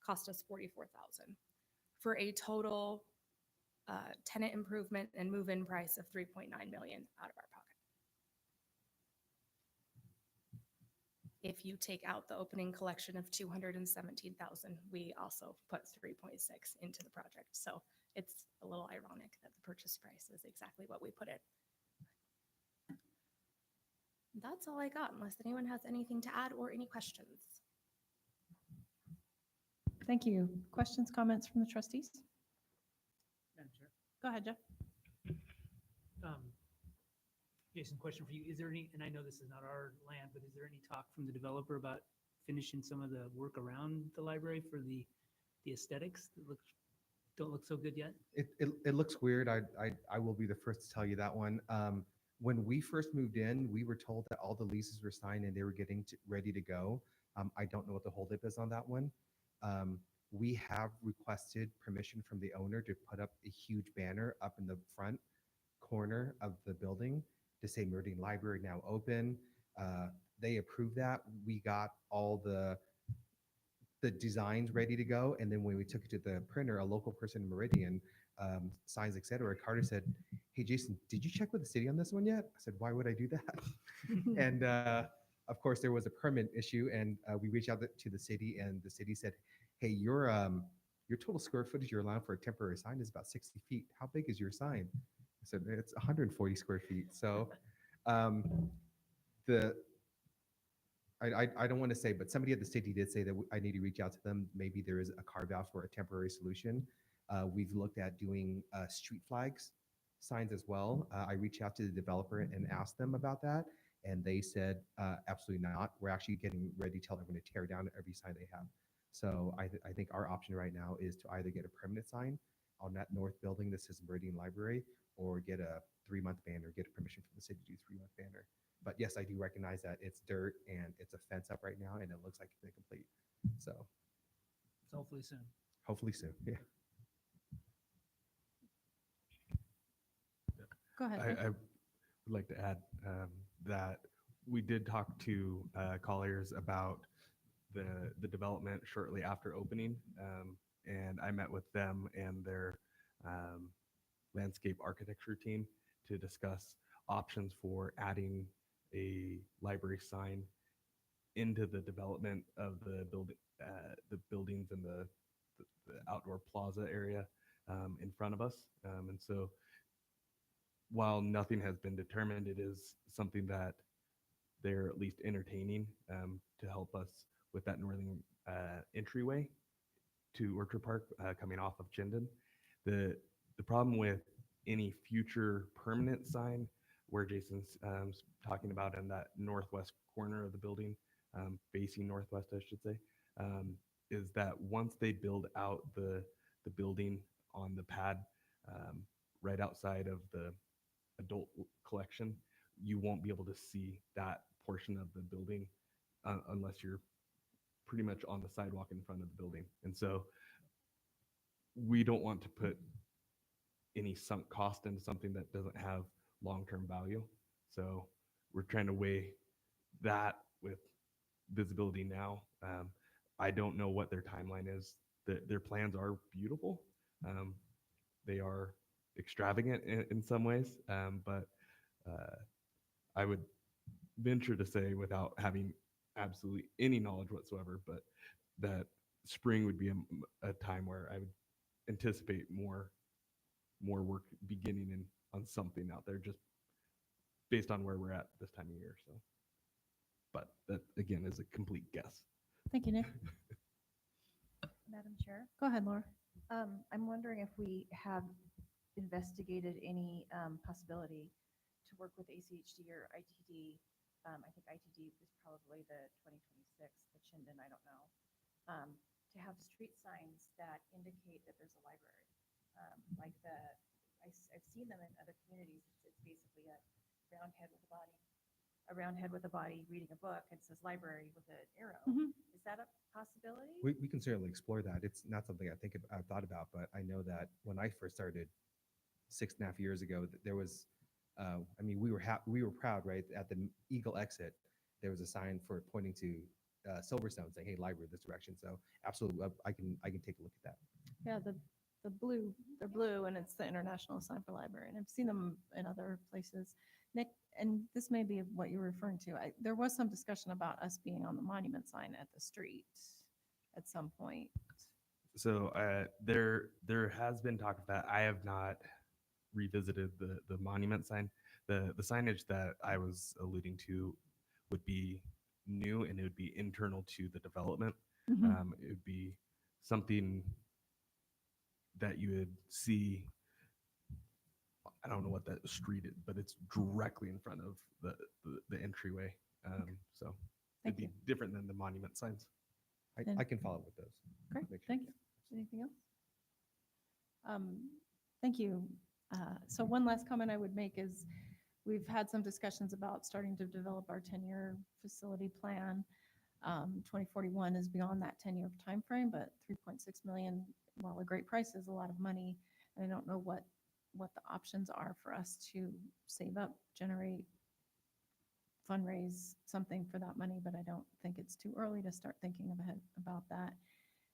S5: cost us $44,000 for a total tenant improvement and move-in price of $3.9 million out of our pocket. If you take out the opening collection of $217,000, we also put 3.6 into the project. So it's a little ironic that the purchase price is exactly what we put it. That's all I got, unless anyone has anything to add or any questions.
S1: Thank you. Questions, comments from the trustees?
S9: Madam Chair.
S1: Go ahead, Jeff.
S9: Jason, question for you. Is there any, and I know this is not our land, but is there any talk from the developer about finishing some of the work around the library for the aesthetics that don't look so good yet?
S8: It looks weird. I will be the first to tell you that one. When we first moved in, we were told that all the leases were signed and they were getting ready to go. I don't know what the holdup is on that one. We have requested permission from the owner to put up a huge banner up in the front corner of the building to say Meridian Library now open. They approved that. We got all the designs ready to go. And then when we took it to the printer, a local person in Meridian, signs, etc., Carter said, "Hey, Jason, did you check with the city on this one yet?" I said, "Why would I do that?" And of course, there was a permit issue, and we reached out to the city, and the city said, "Hey, your total square footage you're allowed for a temporary sign is about 60 feet. How big is your sign?" I said, "It's 140 square feet." So I don't want to say, but somebody at the city did say that I need to reach out to them. Maybe there is a carve out for a temporary solution. We've looked at doing street flags signs as well. I reached out to the developer and asked them about that, and they said absolutely not. We're actually getting ready to tell everyone to tear down every sign they have. So I think our option right now is to either get a permanent sign on that north building that says Meridian Library, or get a 3-month banner, get a permission from the city to do a 3-month banner. But yes, I do recognize that it's dirt and it's a fence up right now, and it looks like it's incomplete. So
S9: So hopefully soon.
S8: hopefully soon. Yeah.
S1: Go ahead. Nick.
S4: I would like to add that we did talk to Colliers about the development shortly after opening, and I met with them and their landscape architecture team to discuss options for adding a library sign into the development of the buildings and the outdoor plaza area in front of us. And so while nothing has been determined, it is something that they're at least entertaining to help us with that northern entryway to Orchard Park coming off of Chinden. The problem with any future permanent sign, where Jason's talking about in that northwest corner of the building, facing northwest, I should say, is that once they build out the building on the pad right outside of the adult collection, you won't be able to see that portion of the building unless you're pretty much on the sidewalk in front of the building. And so we don't want to put any sunk cost into something that doesn't have long-term value. So we're trying to weigh that with visibility now. I don't know what their timeline is. Their plans are beautiful. They are extravagant in some ways, but I would venture to say, without having absolutely any knowledge whatsoever, but that spring would be a time where I would anticipate more work beginning on something out there, just based on where we're at this time of year. So, but that again is a complete guess.
S1: Thank you, Nick.
S2: Madam Chair,
S1: Go ahead, Laura.
S2: I'm wondering if we have investigated any possibility to work with ACHD or ITD. I think ITD is probably the 2026, the Chinden, I don't know, to have street signs that indicate that there's a library. Like I've seen them in other communities. It's basically a round head with a body reading a book, and it says library with an arrow.
S1: Mhm.
S2: Is that a possibility?
S8: We can certainly explore that. It's not something I've thought about, but I know that when I first started 6.5 years ago, there was, I mean, we were proud, right? At the Eagle exit, there was a sign for pointing to Silverstone saying, "Hey, library this direction." So absolutely, I can take a look at that.
S1: Yeah, the blue, they're blue, and it's the International Sign for Library, and I've seen them in other places. Nick, and this may be what you're referring to. There was some discussion about us being on the monument sign at the street at some point.
S4: So there has been talk of that. I have not revisited the monument sign. The signage that I was alluding to would be new, and it would be internal to the development. It would be something that you would see. I don't know what that street is, but it's directly in front of the entryway. So
S1: Thank
S4: it'd be
S1: you.
S4: different than the monument signs.
S8: I can follow up with those.
S1: Great,
S8: Make sure.
S1: thank you. Anything else? Thank you. So one last comment I would make is we've had some discussions about starting to develop our 10-year facility plan. 2041 is beyond that 10-year timeframe, but 3.6 million, while a great price, is a lot of money. And I don't know what the options are for us to save up, generate, fundraise something for that money, but I don't think it's too early to start thinking about that.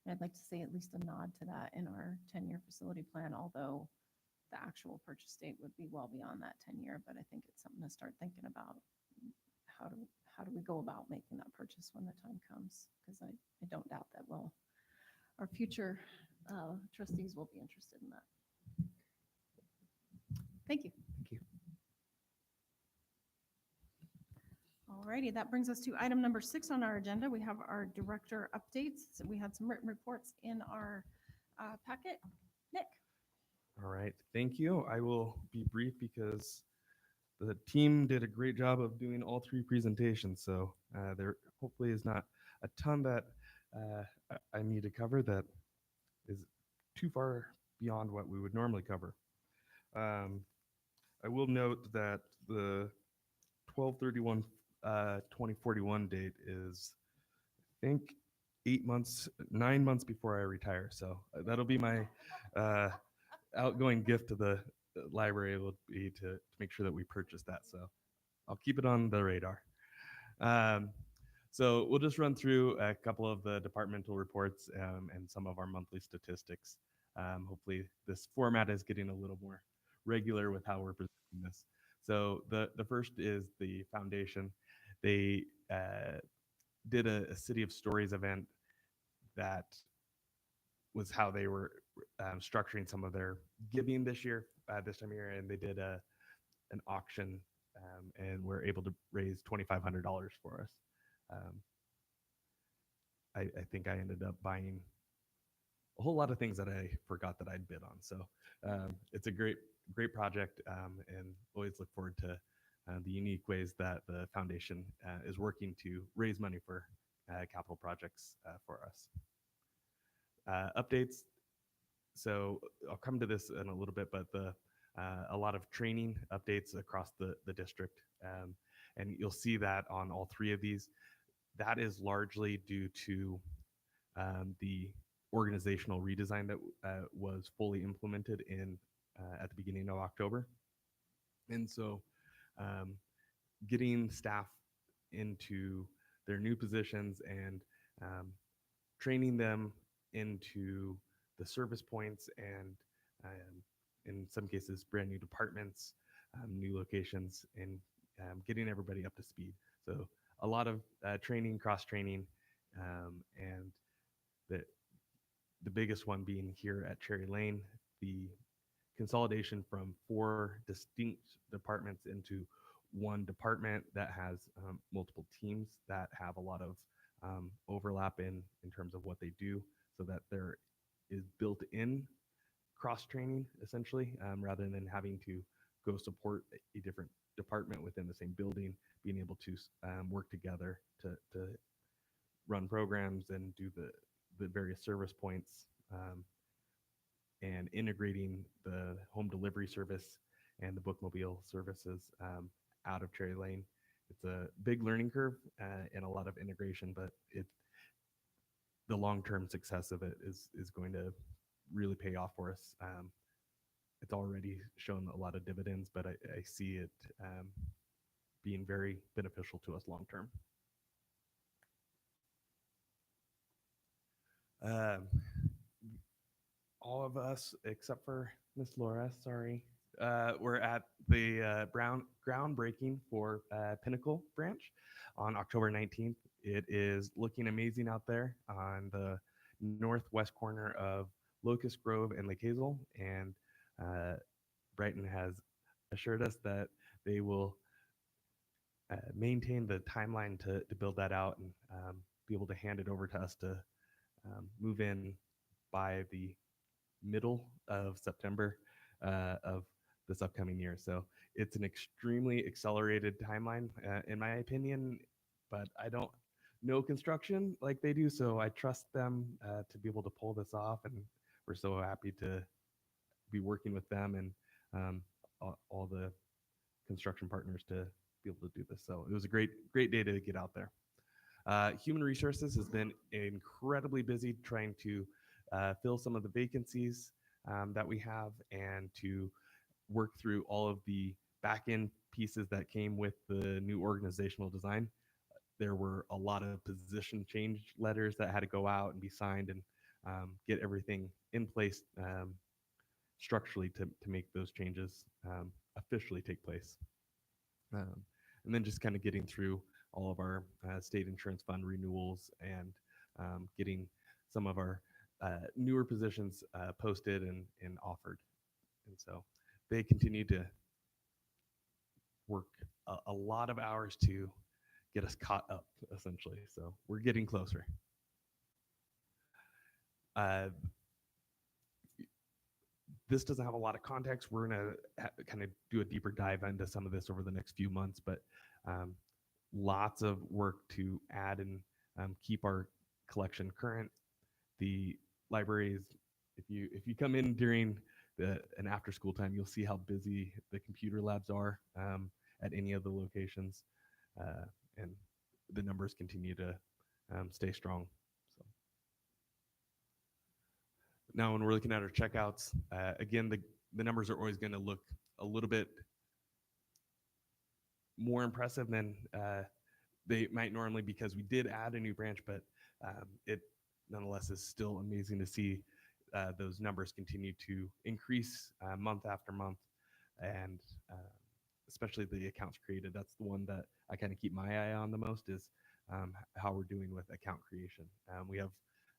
S1: And I'd like to see at least a nod to that in our 10-year facility plan, although the actual purchase date would be well beyond that 10-year, but I think it's something to start thinking about. How do we go about making that purchase when the time comes? Because I don't doubt that our future trustees will be interested in that. Thank you.
S8: Thank you.
S1: All righty, that brings us to item number 6 on our agenda. We have our director updates. So we had some written reports in our packet. Nick?
S4: All right, thank you. I will be brief because the team did a great job of doing all 3 presentations. So there hopefully is not a ton that I need to cover that is too far beyond what we would normally cover. I will note that the 12/31/2041 date is, I think, 9 months before I retire. So that'll be my outgoing gift to the library, will be to make sure that we purchase that. So I'll keep it on the radar. So we'll just run through a couple of the departmental reports and some of our monthly statistics. Hopefully this format is getting a little more regular with how we're presenting this. So the first is the foundation. They did a City of Stories event that was how they were structuring some of their giving this year, this time of year, and they did an auction and were able to raise $2,500 for us. I think I ended up buying a whole lot of things that I forgot that I'd bid on. So it's a great project, and always look forward to the unique ways that the foundation is working to raise money for capital projects for us. Updates. So I'll come to this in a little bit, but a lot of training updates across the district, and you'll see that on all 3 of these. That is largely due to the organizational redesign that was fully implemented at the beginning of October. And so getting staff into their new positions and training them into the service points and in some cases brand new departments, new locations, and getting everybody up to speed. So a lot of training, cross-training, and the biggest one being here at Cherry Lane, the consolidation from 4 distinct departments into one department that has multiple teams that have a lot of overlap in terms of what they do, so that there is built-in cross-training essentially, rather than having to go support a different department within the same building, being able to work together to run programs and do the various service points, and integrating the home delivery service and the bookmobile services out of Cherry Lane. It's a big learning curve and a lot of integration, but the long-term success of it is going to really pay off for us. It's already shown a lot of dividends, but I see it being very beneficial to us long-term. All of us, except for Miss Laura, sorry, we're at the groundbreaking for Pinnacle branch on October 19th. It is looking amazing out there on the northwest corner of Locust Grove and Lake Hazel, and Brighton has assured us that they will maintain the timeline to build that out and be able to hand it over to us to move in by the middle of September of this upcoming year. So it's an extremely accelerated timeline, in my opinion, but I don't know construction like they do, so I trust them to be able to pull this off, and we're so happy to be working with them and all the construction partners to be able to do this. So it was a great day to get out there. Human Resources has been incredibly busy trying to fill some of the vacancies that we have and to work through all of the back end pieces that came with the new organizational design. There were a lot of position change letters that had to go out and be signed and get everything in place structurally to make those changes officially take place. And then just kind of getting through all of our state insurance fund renewals and getting some of our newer positions posted and offered. And so they continue to work a lot of hours to get us caught up, essentially. So we're getting closer. This doesn't have a lot of context. We're going to kind of do a deeper dive into some of this over the next few months, but lots of work to add and keep our collection current. The libraries, if you come in during an after school time, you'll see how busy the computer labs are at any of the locations, and the numbers continue to stay strong. So now when we're looking at our checkouts, again, the numbers are always going to look a little bit more impressive than they might normally, because we did add a new branch, but it nonetheless is still amazing to see those numbers continue to increase month after month, and especially the accounts created. That's the one that I kind of keep my eye on the most, is how we're doing with account creation. We have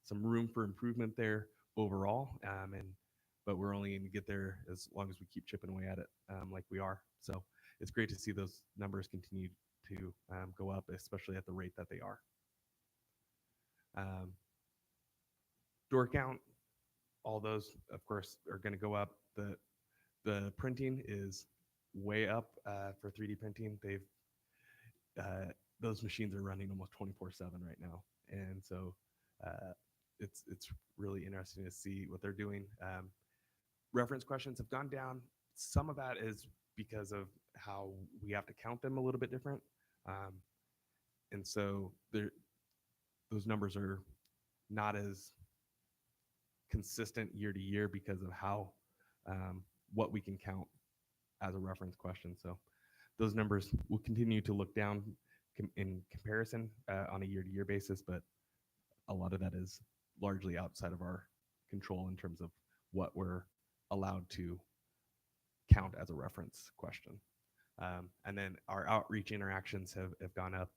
S4: some room for improvement there overall, but we're only going to get there as long as we keep chipping away at it like we are. So it's great to see those numbers continue to go up, especially at the rate that they are. Door count, all those, of course, are going to go up. The printing is way up for 3D printing. Those machines are running almost 24/7 right now, and so it's really interesting to see what they're doing. Reference questions have gone down. Some of that is because of how we have to count them a little bit different, and so those numbers are not as consistent year to year because of how what we can count as a reference question. So those numbers will continue to look down in comparison on a year-to-year basis, but a lot of that is largely outside of our control in terms of what we're allowed to count as a reference question. And then our outreach interactions have gone up,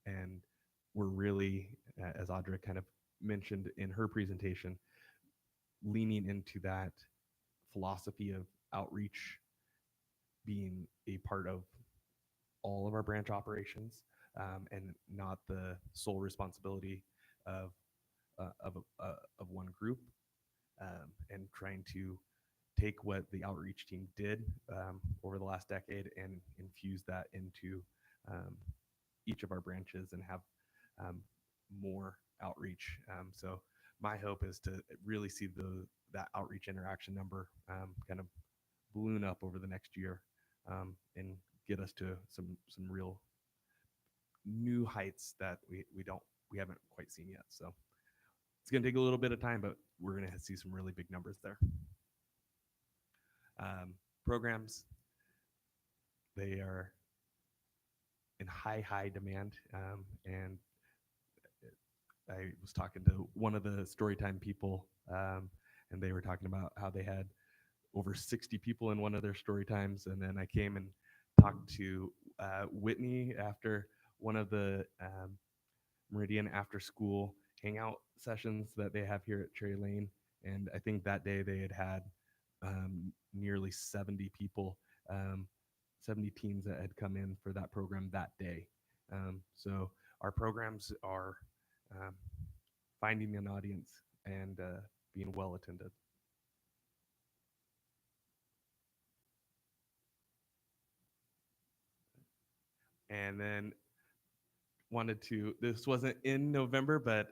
S4: and we're really, as Audra kind of mentioned in her presentation, leaning into that philosophy of outreach being a part of all of our branch operations, and not the sole responsibility of one group, and trying to take what the outreach team did over the last decade and infuse that into each of our branches and have more outreach. So my hope is to really see that outreach interaction number kind of balloon up over the next year, and get us to some real new heights that we haven't quite seen yet. So it's going to take a little bit of time, but we're going to see some really big numbers there. Programs, they are in high demand, and I was talking to one of the Storytime people, and they were talking about how they had over 60 people in one of their story times. And then I came and talked to Whitney after one of the Meridian after school hangout sessions that they have here at Cherry Lane. And I think that day they had nearly 70 people, 70 teams that had come in for that program that day. So our programs are finding an audience and being well attended. And then this wasn't in November, but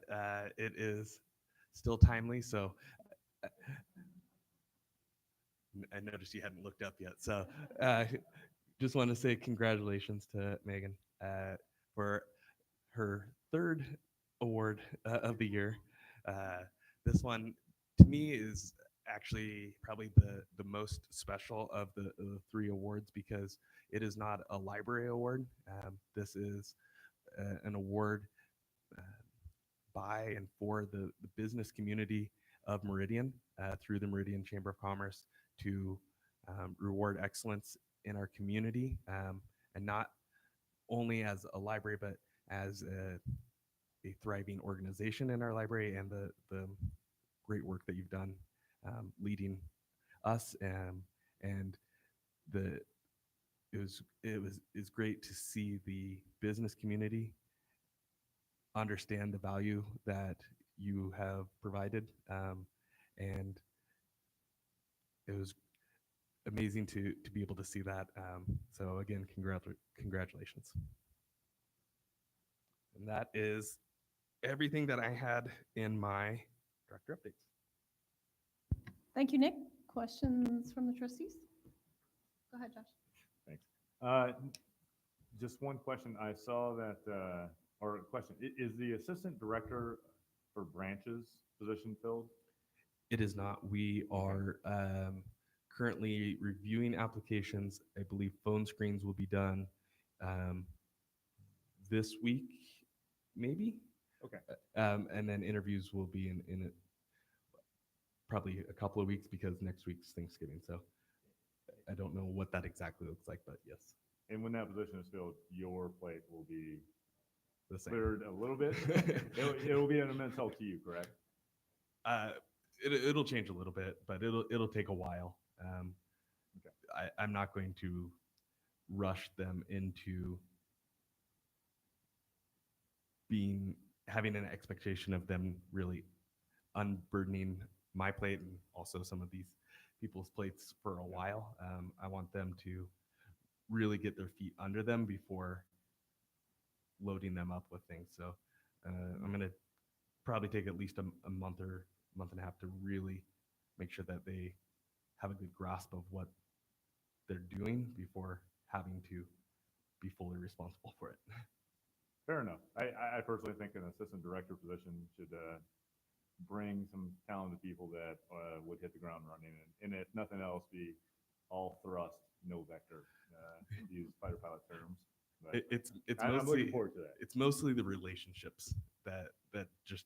S4: it is still timely. So I noticed you hadn't looked up yet. So just want to say congratulations to Megan for her third award of the year. This one to me is actually probably the most special of the 3 awards because it is not a library award. This is an award by and for the business community of Meridian through the Meridian Chamber of Commerce to reward excellence in our community, and not only as a library, but as a thriving organization in our library, and the great work that you've done leading us, and it's great to see the business community understand the value that you have provided, and it was amazing to be able to see that. So again, congratulations. And that is everything that I had in my director updates.
S1: Thank you, Nick. Questions from the trustees? Go ahead, Josh.
S3: Thanks. Just one question. I saw that, or a question, is the assistant director for branches position filled?
S4: It is not. We are currently reviewing applications. I believe phone screens will be done this week, maybe.
S3: Okay.
S4: And then interviews will be in probably a couple of weeks because next week's Thanksgiving. So I don't know what that exactly looks like, but yes.
S3: And when that position is filled, your plate will be
S4: The same.
S3: cleared a little bit. It will be an immense help to you, correct?
S4: It'll change a little bit, but it'll take a while.
S3: Okay.
S4: I'm not going to rush them into having an expectation of them really unburdening my plate and also some of these people's plates for a while. I want them to really get their feet under them before loading them up with things. So I'm going to probably take at least a month or month and a half to really make sure that they have a good grasp of what they're doing before having to be fully responsible for it.
S3: Fair enough. I personally think an assistant director position should bring some talented people that would hit the ground running, and if nothing else, be all thrust, no vector, to use fighter pilot terms. But I'm
S4: mostly
S3: looking forward to that.
S4: it's mostly the relationships that just,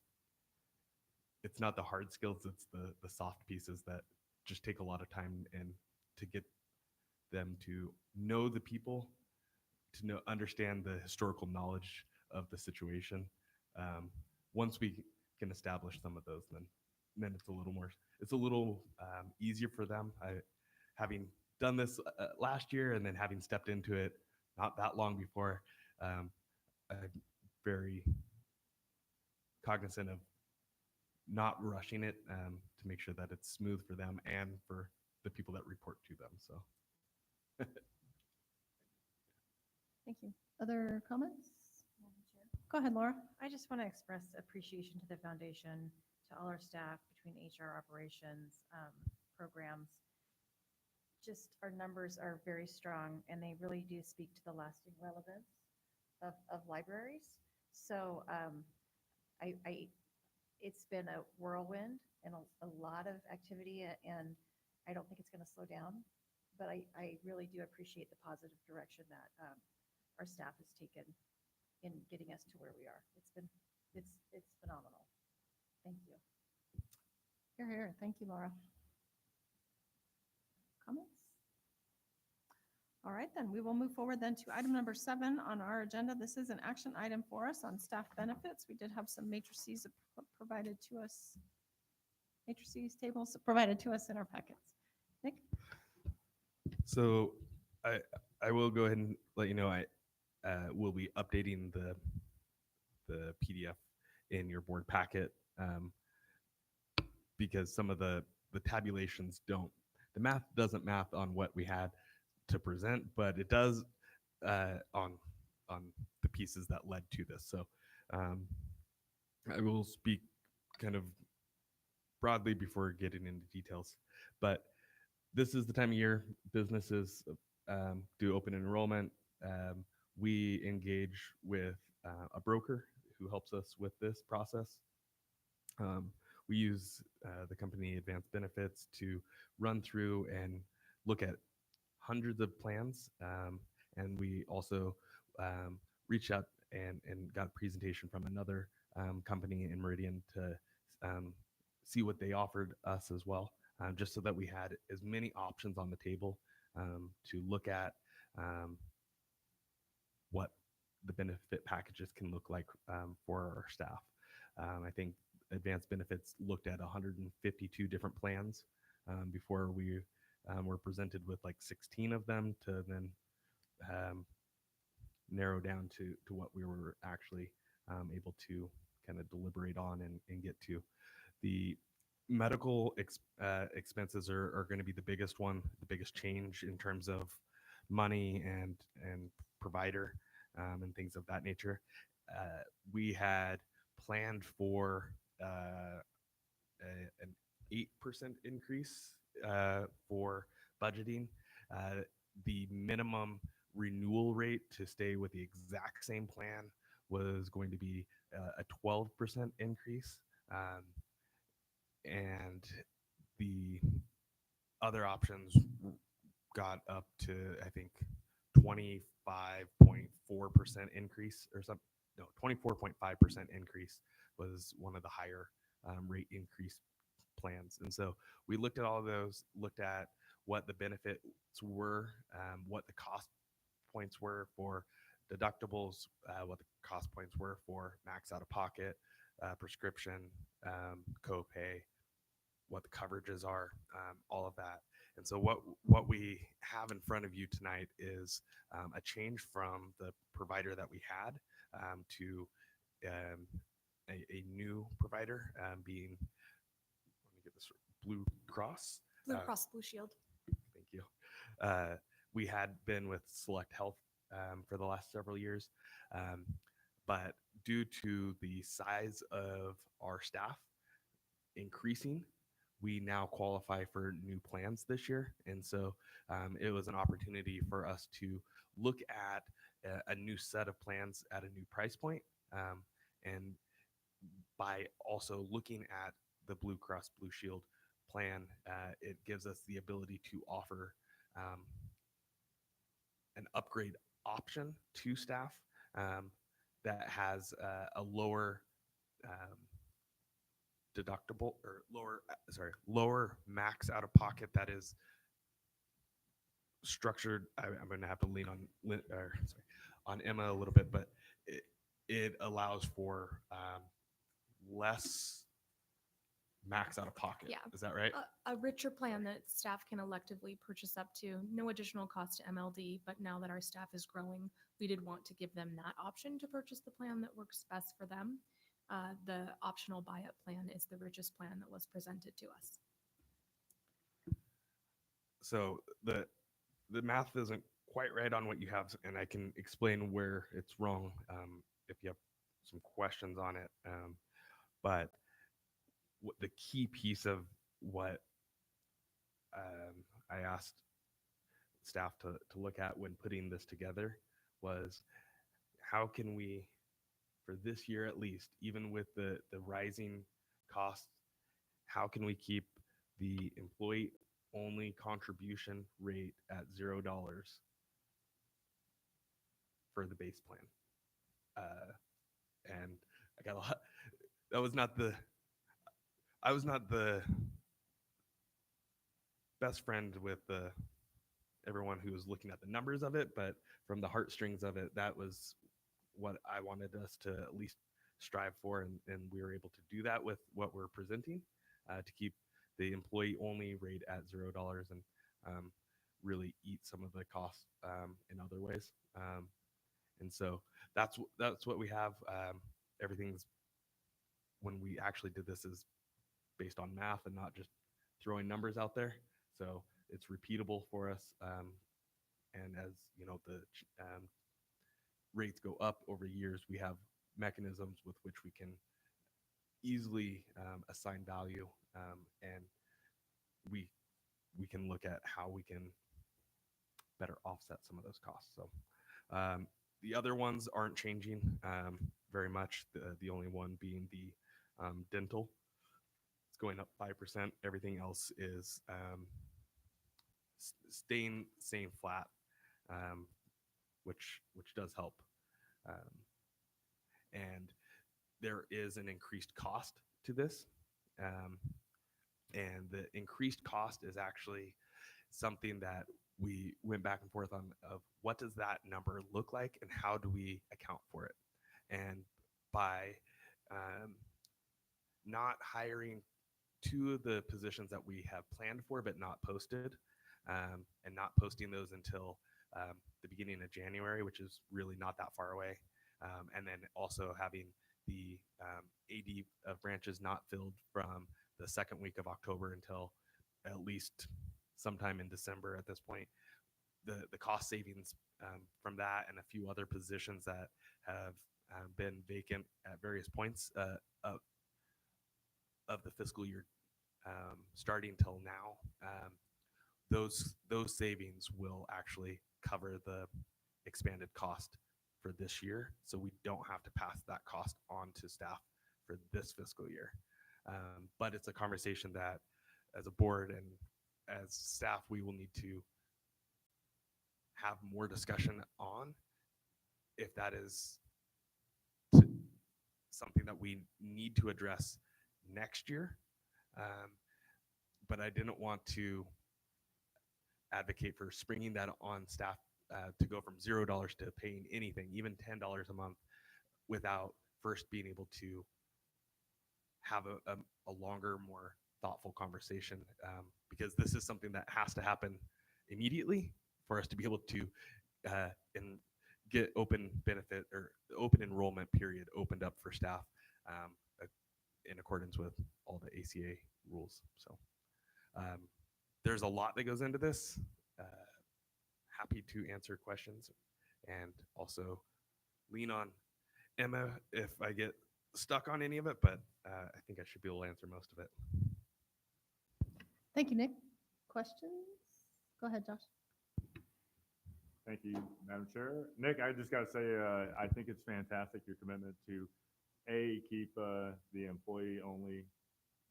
S4: it's not the hard skills, it's the soft pieces that just take a lot of time, and to get them to know the people, to understand the historical knowledge of the situation. Once we can establish some of those, then it's a little easier for them. Having done this last year and then having stepped into it not that long before, I'm very cognizant of not rushing it, to make sure that it's smooth for them and for the people that report to them. So.
S1: Thank you. Other comments? Go ahead, Laura.
S2: I just want to express appreciation to the foundation, to all our staff between HR operations, programs. Just our numbers are very strong, and they really do speak to the lasting relevance of libraries. So it's been a whirlwind and a lot of activity, and I don't think it's going to slow down. But I really do appreciate the positive direction that our staff has taken in getting us to where we are. It's phenomenal. Thank you.
S1: Here. Thank you, Laura. Comments? All right, then we will move forward then to item number 7 on our agenda. This is an action item for us on staff benefits. We did have some matrices provided to us, matrices tables provided to us in our packets. Nick?
S4: So I will go ahead and let you know I will be updating the PDF in your board packet because some of the tabulations don't, the math doesn't math on what we had to present, but it does on the pieces that led to this. So I will speak kind of broadly before getting into details, but this is the time of year businesses do open enrollment. We engage with a broker who helps us with this process. We use the company Advanced Benefits to run through and look at hundreds of plans. And we also reached out and got a presentation from another company in Meridian to see what they offered us as well, just so that we had as many options on the table to look at what the benefit packages can look like for our staff. I think Advanced Benefits looked at 152 different plans before we were presented with like 16 of them to then narrow down to what we were actually able to kind of deliberate on and get to. The medical expenses are going to be the biggest one, the biggest change in terms of money and provider and things of that nature. We had planned for an 8% increase for budgeting. The minimum renewal rate to stay with the exact same plan was going to be a 12% increase. And the other options got up to, I think, 25.4% increase or something. No, 24.5% increase was one of the higher rate increase plans. And so we looked at all of those, looked at what the benefits were, what the cost points were for deductibles, what the cost points were for max out of pocket, prescription, copay, what the coverages are, all of that. And so what we have in front of you tonight is a change from the provider that we had to a new provider being, let me get this right, Blue Cross.
S5: Blue Cross Blue Shield.
S4: Thank you. We had been with Select Health for the last several years, but due to the size of our staff increasing, we now qualify for new plans this year. And so it was an opportunity for us to look at a new set of plans at a new price point. And by also looking at the Blue Cross Blue Shield plan, it gives us the ability to offer an upgrade option to staff that has a lower deductible or lower max out of pocket that is structured. I'm going to have to lean on Emma a little bit, but it allows for less max out of pocket.
S5: Yeah.
S4: Is that right?
S5: A richer plan that staff can electively purchase up to, no additional cost to MLD, but now that our staff is growing, we did want to give them that option to purchase the plan that works best for them. The optional buy-up plan is the richest plan that was presented to us.
S4: So the math isn't quite right on what you have, and I can explain where it's wrong if you have some questions on it. But the key piece of what I asked staff to look at when putting this together was how can we, for this year at least, even with the rising costs, how can we keep the employee only contribution rate at $0 for the base plan? And I got a lot. I was not the best friend with everyone one who was looking at the numbers of it, but from the heartstrings of it, that was what I wanted us to at least strive for, and we were able to do that with what we're presenting, to keep the employee only rate at $0 and really eat some of the costs in other ways. And so that's what we have. Everything's, when we actually did this, is based on math and not just throwing numbers out there. So it's repeatable for us. And as you know, the rates go up over years, we have mechanisms with which we can easily assign value, and we can look at how we can better offset some of those costs. So the other ones aren't changing very much. The only one being the dental. It's going up 5%. Everything else is staying flat, which does help. And there is an increased cost to this. And the increased cost is actually something that we went back and forth on, of what does that number look like and how do we account for it? And by not hiring two of the positions that we have planned for but not posted, and not posting those until the beginning of January, which is really not that far away, and then also having the AD of branches not filled from the second week of October until at least sometime in December at this point. The cost savings from that and a few other positions that have been vacant at various points of the fiscal year starting till now, those savings will actually cover the expanded cost for this year, so we don't have to pass that cost on to staff for this fiscal year. But it's a conversation that, as a board and as staff, we will need to have more discussion on, if that is something that we need to address next year. But I didn't want to advocate for springing that on staff to go from $0 to paying anything, even $10 a month, without first being able to have a longer, more thoughtful conversation, because this is something that has to happen immediately for us to be able to get open benefit or open enrollment period opened up for staff in accordance with all the ACA rules. So there's a lot that goes into this. Happy to answer questions and also lean on Emma if I get stuck on any of it, but I think I should be able to answer most of it.
S1: Thank you, Nick. Questions? Go ahead, Josh.
S3: Thank you, Madam Chair. Nick, I just got to say, I think it's fantastic, your commitment to keep the employee-only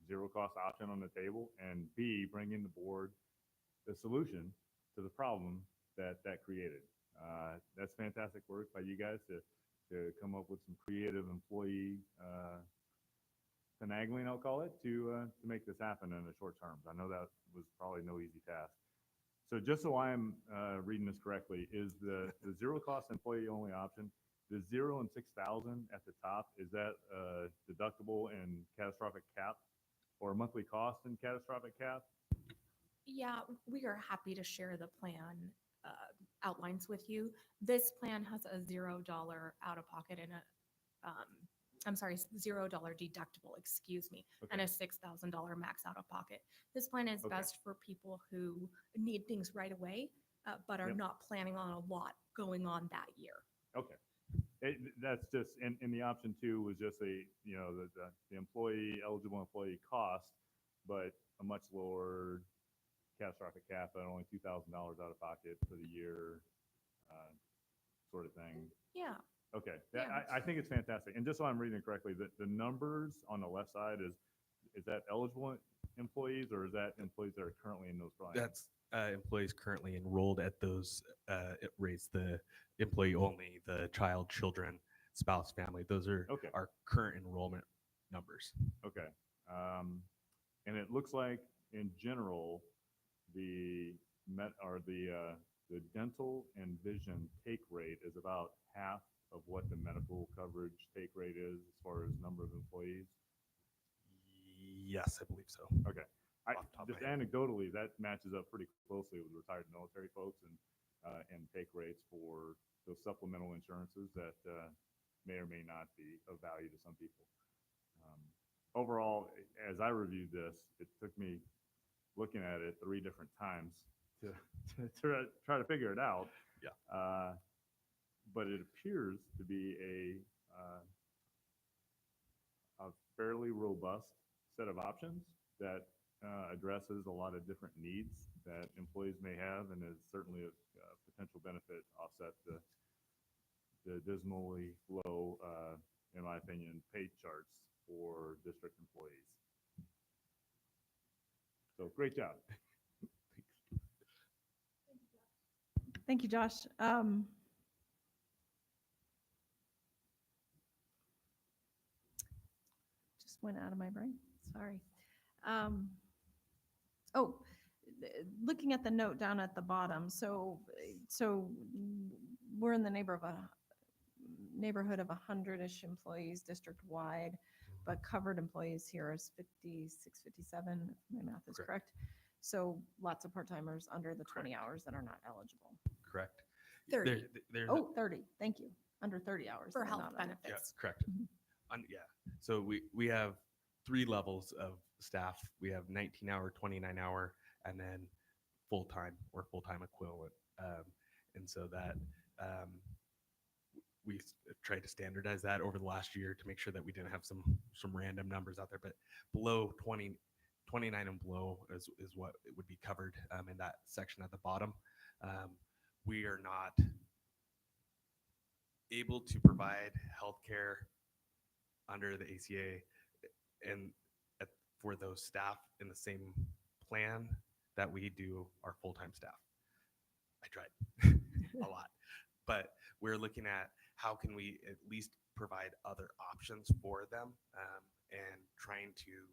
S3: zero-cost option on the table, and B, bring in the board the solution to the problem that created. That's fantastic work by you guys to come up with some creative employee finagling, I'll call it, to make this happen in the short term. I know that was probably no easy task. So just so I'm reading this correctly, is the zero-cost employee-only option, the 0 and 6,000 at the top, is that deductible and catastrophic cap, or monthly cost and catastrophic cap?
S5: Yeah, we are happy to share the plan outlines with you. This plan has a $0 out of pocket and $0 deductible, excuse me,
S3: Okay.
S5: and a $6,000 max out of pocket. This plan is
S3: Okay.
S5: best for people who need things right away, but are
S3: Yep.
S5: not planning on a lot going on that year.
S3: Okay. That's just, and the option 2 was just the eligible employee cost, but a much lower catastrophic cap at only $2,000 out of pocket for the year, sort of thing.
S5: Yeah.
S3: Okay,
S5: Yeah.
S3: I think it's fantastic. And just so I'm reading it correctly, the numbers on the left side, is that eligible employees, or is that employees that are currently in those plans?
S4: That's employees currently enrolled at those rates, the employee only, the child, children, spouse, family. Those are
S3: Okay.
S4: our current enrollment numbers.
S3: Okay. And it looks like in general, the the dental and vision take rate is about half of what the medical coverage take rate is as far as number of employees.
S4: Yes, I believe so.
S3: Okay.
S4: Off the top of
S3: Just
S4: my head.
S3: anecdotally, that matches up pretty closely with retired military folks and take rates for those supplemental insurances that may or may not be of value to some people. Overall, as I reviewed this, it took me looking at it 3 different times to try to figure it out.
S4: Yeah.
S3: But it appears to be a fairly robust set of options that addresses a lot of different needs that employees may have, and is certainly a potential benefit to offset the dismally low, in my opinion, pay charts for district employees. So great job.
S1: Thank you, Josh. Just went out of my brain, sorry. Looking at the note down at the bottom, so we're in the neighborhood of 100-ish employees district-wide, but covered employees here is 56, 57, if my math is correct. So lots of part-timers under the 20 hours that are not eligible.
S4: Correct.
S5: 30
S4: There's
S1: Oh, 30, thank you, under 30 hours.
S5: for
S1: that are
S5: health
S1: not under-
S4: yeah,
S5: benefits.
S4: correct.
S1: Mhm.
S4: Yeah. So we have 3 levels of staff. We have 19-hour, 29-hour, and then full-time or full-time equivalent. And so that we tried to standardize that over the last year to make sure that we didn't have some random numbers out there. But below 29 and below is what it would be covered in that section at the bottom. We are not able to provide healthcare under the ACA and for those staff in the same plan that we do our full-time staff. I tried a lot, but we're looking at how can we at least provide other options for them, and trying to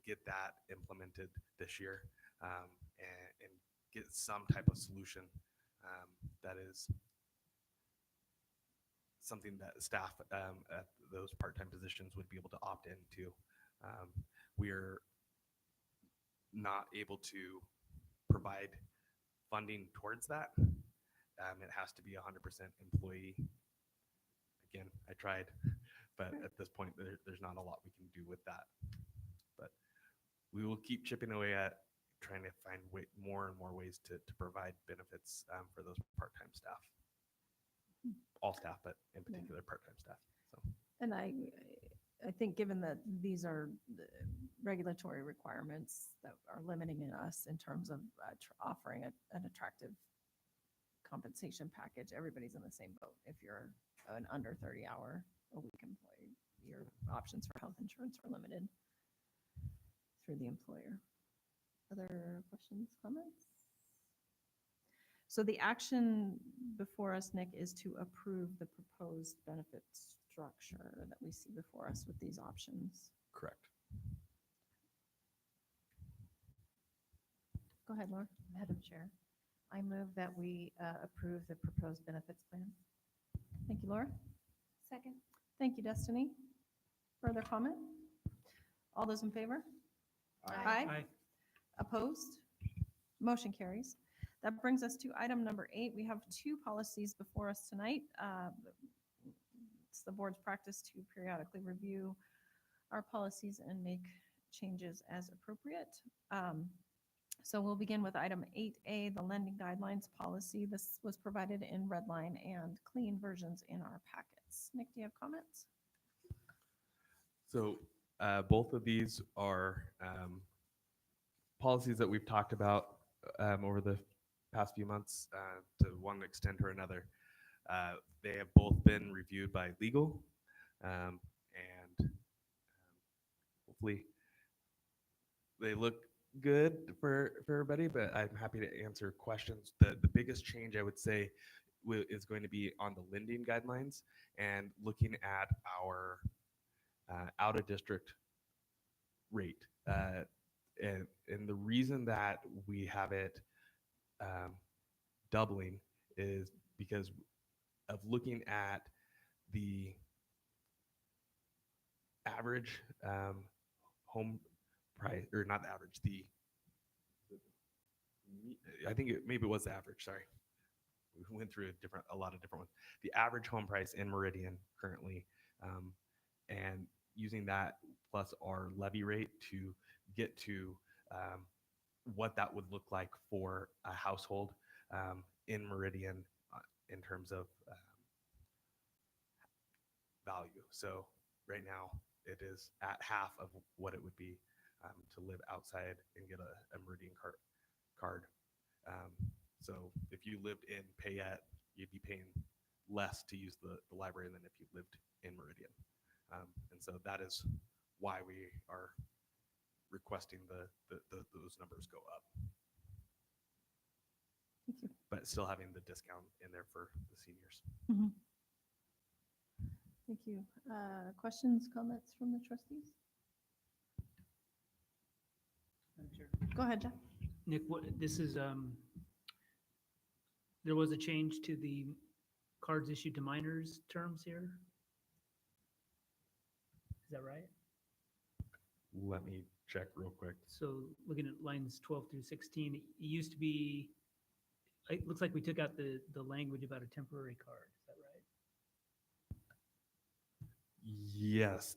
S4: get that implemented this year, and get some type of solution that is something that staff at those part-time positions would be able to opt into. We are not able to provide funding towards that. It has to be 100% employee. Again, I tried, but at this point, there's not a lot we can do with that. But we will keep chipping away at trying to find more and more ways to provide benefits for those part-time staff. All staff, but in particular part-time staff. So.
S1: And I think given that these are the regulatory requirements that are limiting us in terms of offering an attractive compensation package, everybody's in the same boat. If you're an under 30-hour-a-week employee, your options for health insurance are limited through the employer. Other questions, comments? So the action before us, Nick, is to approve the proposed benefit structure that we see before us with these options.
S4: Correct.
S1: Go ahead, Laura.
S2: Madam Chair, I move that we approve the proposed benefits plan.
S1: Thank you, Laura.
S5: Second.
S1: Thank you, Destiny. Further comment? All those in favor?
S9: Aye.
S1: Opposed? Motion carries. That brings us to item number 8. We have 2 policies before us tonight. It's the board's practice to periodically review our policies and make changes as appropriate. So we'll begin with item 8A, the lending guidelines policy. This was provided in red line and clean versions in our packets. Nick, do you have comments?
S4: So both of these are policies that we've talked about over the past few months to one extent or another. They have both been reviewed by legal, and hopefully they look good for everybody, but I'm happy to answer questions. The biggest change I would say is going to be on the lending guidelines and looking at our out of district rate. And the reason that we have it doubling is because of looking at the average home price, or not the average, I think maybe it was the average, sorry. We went through a lot of different ones. The average home price in Meridian currently, and using that plus our levy rate to get to what that would look like for a household in Meridian in terms of value. So right now it is at half of what it would be to live outside and get a Meridian card. So if you lived in Payette, you'd be paying less to use the library than if you lived in Meridian. And so that is why we are requesting those numbers go up,
S1: Thank you.
S4: but still having the discount in there for the seniors.
S1: Thank you. Questions, comments from the trustees?
S9: Madam Chair.
S1: Go ahead, Jeff.
S9: Nick, this is, there was a change to the cards issued to minors terms here? Is that right?
S4: Let me check real quick.
S9: So looking at lines 12 through 16, it used to be, it looks like we took out the language about a temporary card. Is that right?
S4: Yes,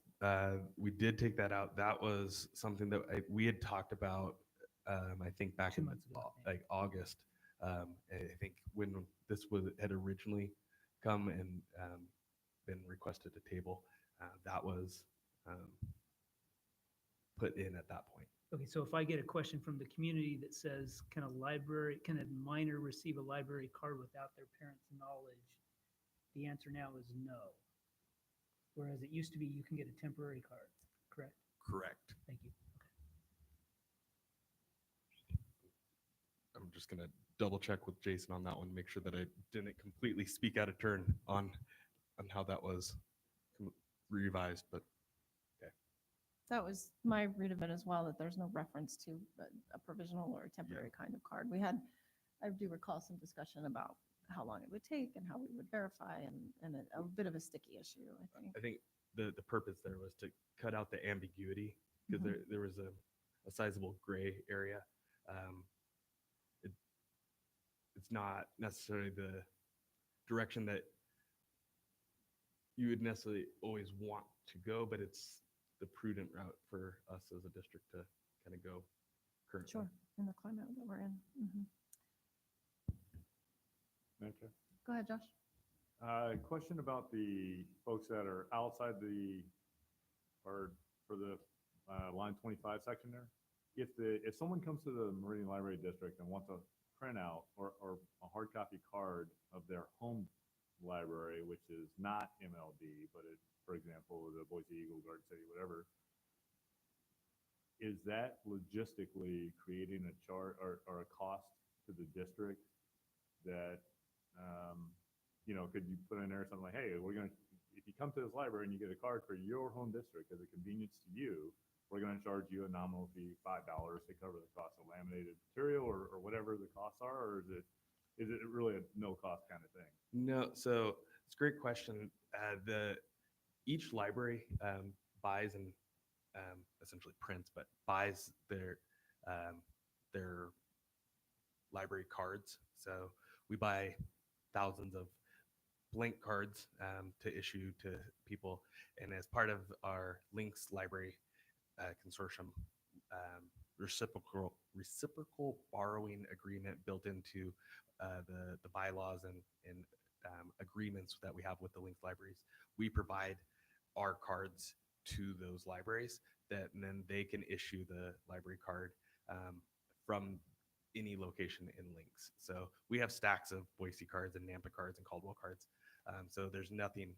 S4: we did take that out. That was something that we had talked about, I think back
S9: 2
S4: in
S9: months ago, I think.
S4: like August. And I think when this had originally come and been requested to table, that was put in at that point.
S9: Okay, so if I get a question from the community that says, can a minor receive a library card without their parents' knowledge? The answer now is no. Whereas it used to be, you can get a temporary card, correct?
S4: Correct.
S9: Thank you.
S4: I'm just gonna double check with Jason on that one, make sure that I didn't completely speak out of turn on how that was revised, but
S1: That was my read of it as well, that there's no reference to a provisional or a temporary kind of card. I do recall some discussion about how long it would take and how we would verify, and a bit of a sticky issue, I think.
S4: I think the purpose there was to cut out the ambiguity, because there was a sizable gray area. It's not necessarily the direction that you would necessarily always want to go, but it's the prudent route for us as a district to kind of go currently.
S1: Sure, in the climate that we're in.
S3: Madam Chair?
S1: Go ahead, Josh.
S3: Question about the folks that are outside or for the line 25 section there. If someone comes to the Meridian Library District and wants a printout or a hard copy card of their home library, which is not MLD, but for example, the Boise Eagle, Garden City, whatever, is that logistically creating a charge or a cost to the district that, could you put in there something like, hey, if you come to this library and you get a card for your home district as a convenience to you, we're going to charge you a nominal fee, $5 to cover the cost of laminated material or whatever the costs are, or is it really a no cost kind of thing?
S4: No, so it's a great question. Each library buys and essentially prints, but buys their library cards. So we buy thousands of blank cards to issue to people, and as part of our Links Library Consortium reciprocal borrowing agreement built into the bylaws and agreements that we have with the Links libraries, we provide our cards to those libraries and then they can issue the library card from any location in Links. So we have stacks of Boise cards and Nampa cards and Caldwell cards. So there's nothing.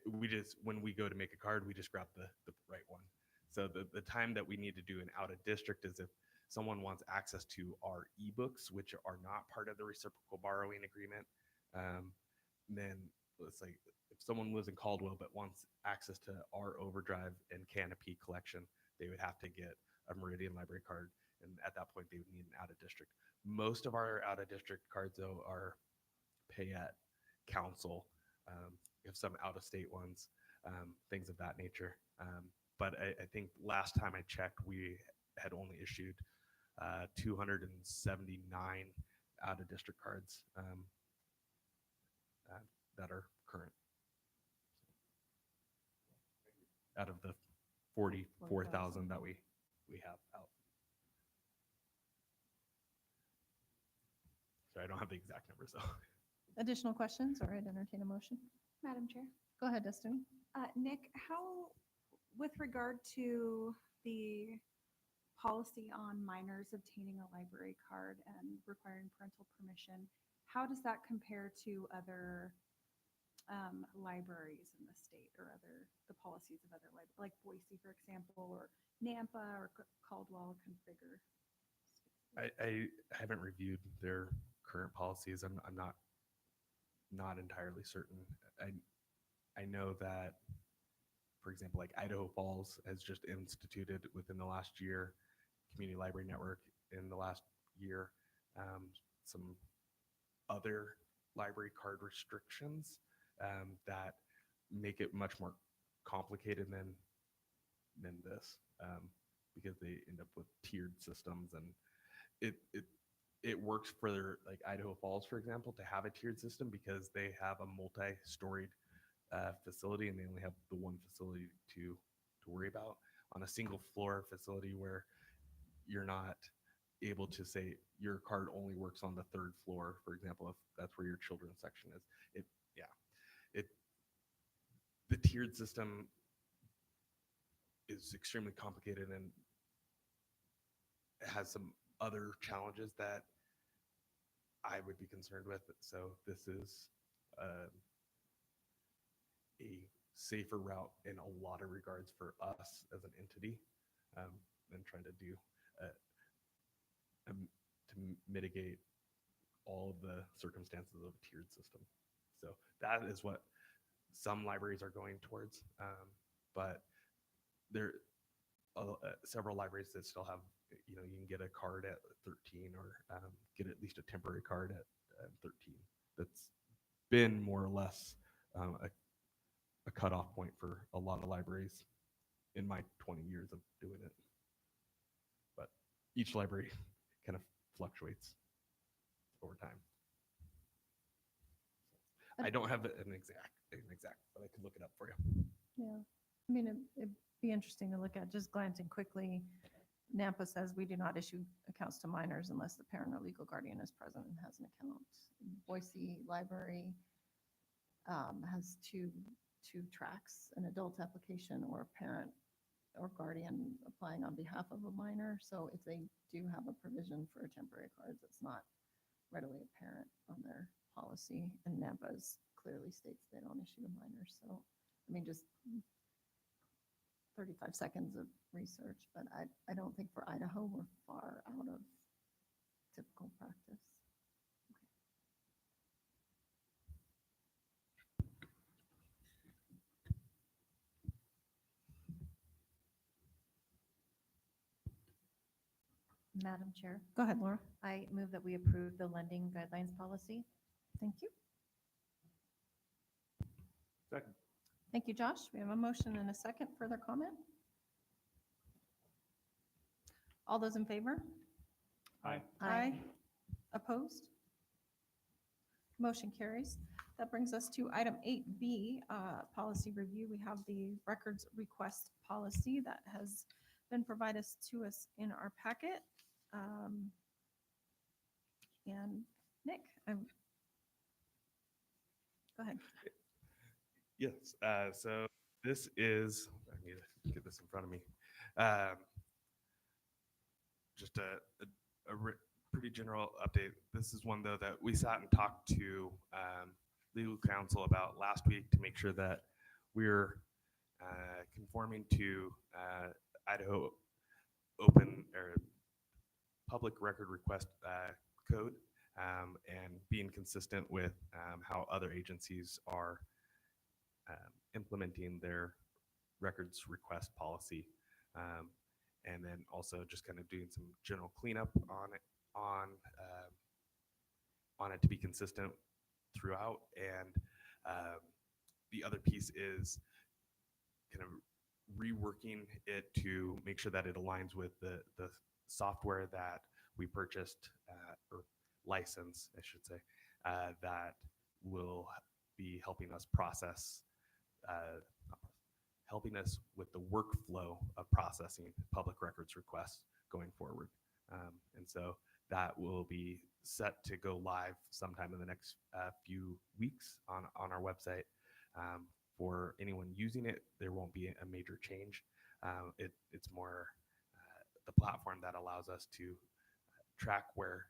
S4: When we go to make a card, we just grab the right one. So the time that we need to do an out of district is if someone wants access to our ebooks, which are not part of the reciprocal borrowing agreement. Then let's say if someone lives in Caldwell but wants access to our Overdrive and Canopy collection, they would have to get a Meridian library card and at that point they would need an out of district. Most of our out of district cards though are pay at council. We have some out of state ones, things of that nature. But I think last time I checked, we had only issued 279 out of district cards that are current out of the 44,000 that we have out. So I don't have the exact numbers though.
S1: Additional questions, or I'd entertain a motion?
S2: Madam Chair.
S1: Go ahead, Destiny.
S2: Nick, how, with regard to the policy on minors obtaining a library card and requiring parental permission, how does that compare to other libraries in the state, or the policies of other libraries, like Boise, for example, or Nampa, or Caldwell, Configure?
S4: I haven't reviewed their current policies. I'm not entirely certain. I know that, for example, like Idaho Falls has just instituted within the last year, Community Library Network in the last year, some other library card restrictions that make it much more complicated than this, because they end up with tiered systems, and it works for like Idaho Falls, for example, to have a tiered system because they have a multi-storied facility and they only have the one facility to worry about. On a single floor facility where you're not able to say your card only works on the third floor, for example, if that's where your children's section is, the tiered system is extremely complicated and has some other challenges that I would be concerned with. So this is a safer route in a lot of regards for us as an entity, and trying to do to mitigate all of the circumstances of a tiered system. So that is what some libraries are going towards, but there are several libraries that still have, you can get a card at 13, or get at least a temporary card at 13. That's been more or less a cutoff point for a lot of libraries in my 20 years of doing it. But each library kind of fluctuates over time. I don't have an exact, but I could look it up for you.
S1: Yeah, I mean, it'd be interesting to look at. Just glancing quickly, Nampa says we do not issue accounts to minors unless the parent or legal guardian is present and has an account. Boise Library has two tracks: an adult application or a parent or guardian applying on behalf of a minor. So if they do have a provision for temporary cards, it's not readily apparent on their policy. And Nampa's clearly states they don't issue to minors. So, I mean, just 35 seconds of research, but I don't think for Idaho we're far out of typical practice.
S2: Madam Chair,
S1: Go ahead, Laura.
S2: I move that we approve the lending guidelines policy.
S1: Thank you.
S3: Second.
S1: Thank you, Josh. We have a motion and a second. Further comment? All those in favor?
S3: Aye.
S1: Aye. Opposed? Motion carries. That brings us to item 8B, policy review. We have the records request policy that has been provided to us in our packet. And Nick, go ahead.
S4: Yes. So this is, I need to get this in front of me. Just a pretty general update. This is one though that we sat and talked to legal counsel about last week to make sure that we're conforming to Idaho open or public record request code, and being consistent with how other agencies are implementing their records request policy. and then also just kind of doing some general cleanup on it, on it to be consistent throughout. And the other piece is kind of reworking it to make sure that it aligns with the software that we purchased or license, I should say, that will be helping us process, helping us with the workflow of processing public records requests going forward. And so that will be set to go live sometime in the next few weeks on our website. For anyone using it, there won't be a major change. It's more the platform that allows us to track where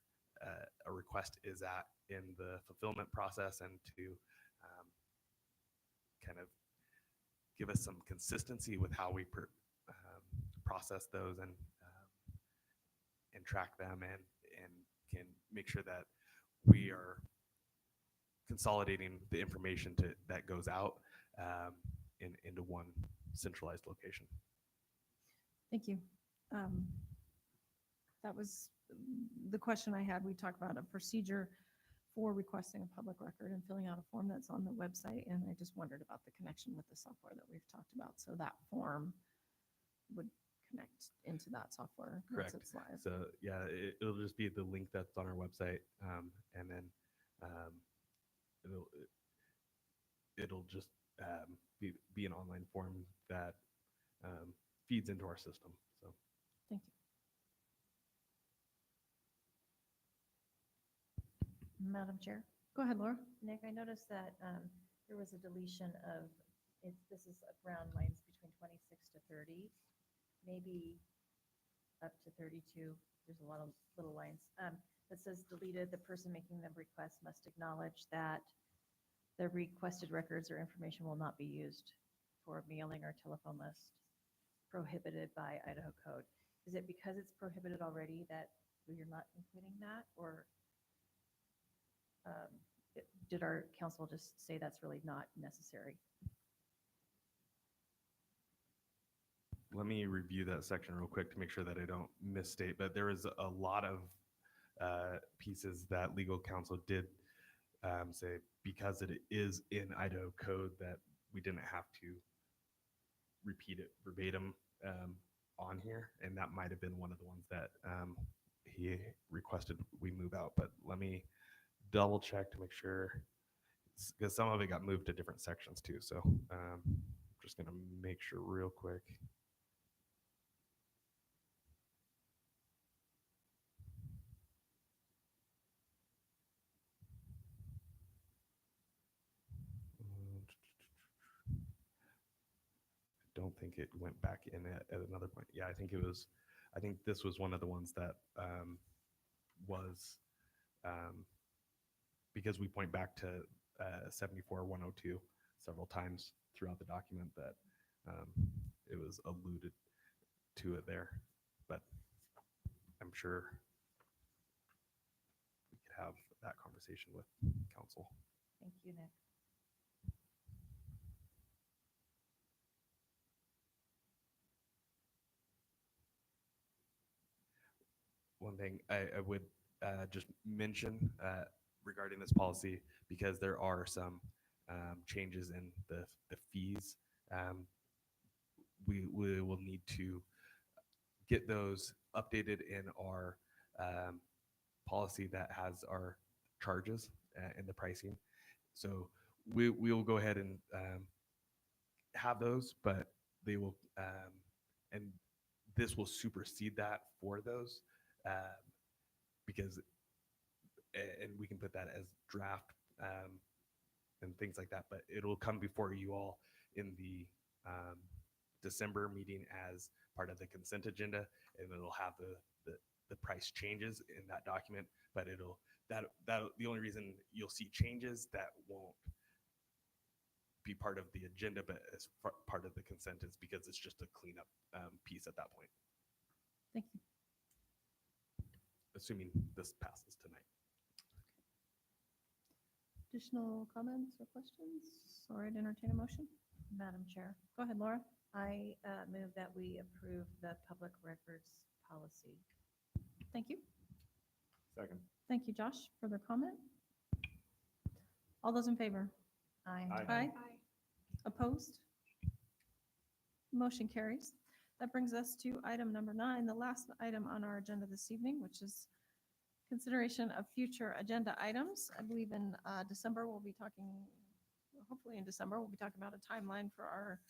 S4: a request is at in the fulfillment process, and to kind of give us some consistency with how we process those and track them, and can make sure that we are consolidating the information that goes out into one centralized location.
S1: Thank you. That was the question I had. We talked about a procedure for requesting a public record and filling out a form that's on the website, and I just wondered about the connection with the software that we've talked about. So that form would connect into that software once
S4: Correct.
S1: it's live.
S4: So yeah, it'll just be the link that's on our website, and then it'll just be an online form that feeds into our system. So
S1: Thank you.
S2: Madam Chair,
S1: Go ahead, Laura.
S2: Nick, I noticed that there was a deletion of, this is around lines between 26 to 30, maybe up to 32. There's a lot of little lines. That says deleted, the person making the request must acknowledge that the requested records or information will not be used for mailing or telephone list prohibited by Idaho code. Is it because it's prohibited already that you're not including that, or did our council just say that's really not necessary?
S4: let me review that section real quick to make sure that I don't misstate, but there is a lot of pieces that legal counsel did say, because it is in Idaho code, that we didn't have to repeat it verbatim on here. And that might have been one of the ones that he requested we move out, but let me double check to make sure, because some of it got moved to different sections too. So just gonna make sure real quick. I don't think it went back in at another point. Yeah, I think this was one of the ones that was because we point back to 74-102 several times throughout the document, that it was alluded to it there. But I'm sure we could have that conversation with council.
S2: Thank you, Nick.
S4: One thing I would just mention regarding this policy, because there are some changes in the fees, we will need to get those updated in our policy that has our charges and the pricing. So we will go ahead and have those, but they will, and this will supersede that for those, because, and we can put that as draft and things like that, but it'll come before you all in the December meeting as part of the consent agenda, and it'll have the price changes in that document. But it'll that the only reason you'll see changes that won't be part of the agenda, but as part of the consent, is because it's just a cleanup piece at that point.
S1: Thank you.
S4: Assuming this passes tonight.
S1: Additional comments or questions? Or I'd entertain a motion.
S2: Madam Chair,
S1: Go ahead, Laura.
S2: I move that we approve the public records policy.
S1: Thank you.
S3: Second.
S1: Thank you, Josh. Further comment? All those in favor?
S2: Aye.
S3: Aye.
S1: Opposed? Motion carries. That brings us to item number 9, the last item on our agenda this evening, which is consideration of future agenda items. I believe in December, we'll be talking, hopefully in December, we'll be talking about a timeline for our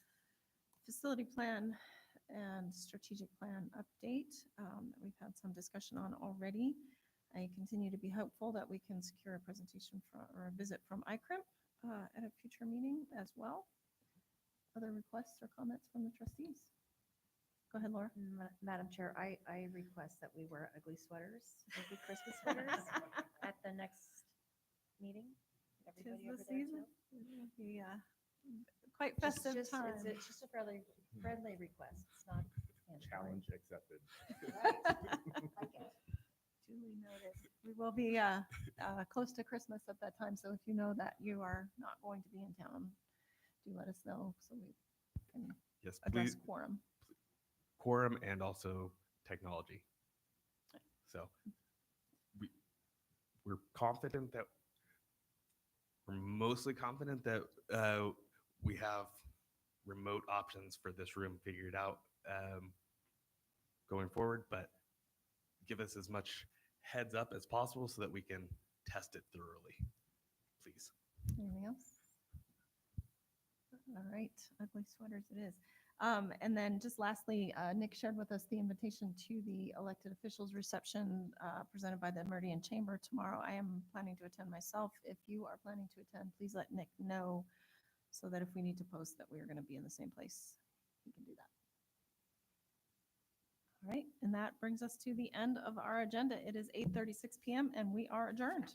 S1: facility plan and strategic plan update that we've had some discussion on already. I continue to be hopeful that we can secure a presentation or a visit from ICRIP at a future meeting as well. Other requests or comments from the trustees? Go ahead, Laura.
S2: Madam Chair, I request that we wear ugly sweaters, ugly Christmas sweaters at the next meeting. Everybody
S1: Tis
S2: over
S1: the
S2: there
S1: season.
S2: too.
S1: It will be quite
S2: Just-
S1: festive
S2: just-
S1: time.
S2: It's just a friendly request. It's not
S3: Challenge accepted.
S2: like it.
S1: Duly noted. We will be close to Christmas at that time, so if you know that you are not going to be in town, do let us know so we can
S4: Yes,
S1: address
S4: please,
S1: quorum.
S4: quorum and also technology. So we're confident that we're mostly confident that we have remote options for this room figured out going forward, but give us as much heads up as possible so that we can test it thoroughly, please.
S1: Anything else? All right, ugly sweaters it is. And then just lastly, Nick shared with us the invitation to the elected officials reception presented by the Meridian Chamber tomorrow. I am planning to attend myself. If you are planning to attend, please let Nick know so that if we need to post that we are going to be in the same place, we can do that. All right, and that brings us to the end of our agenda. It is 8:36 p.m. and we are adjourned.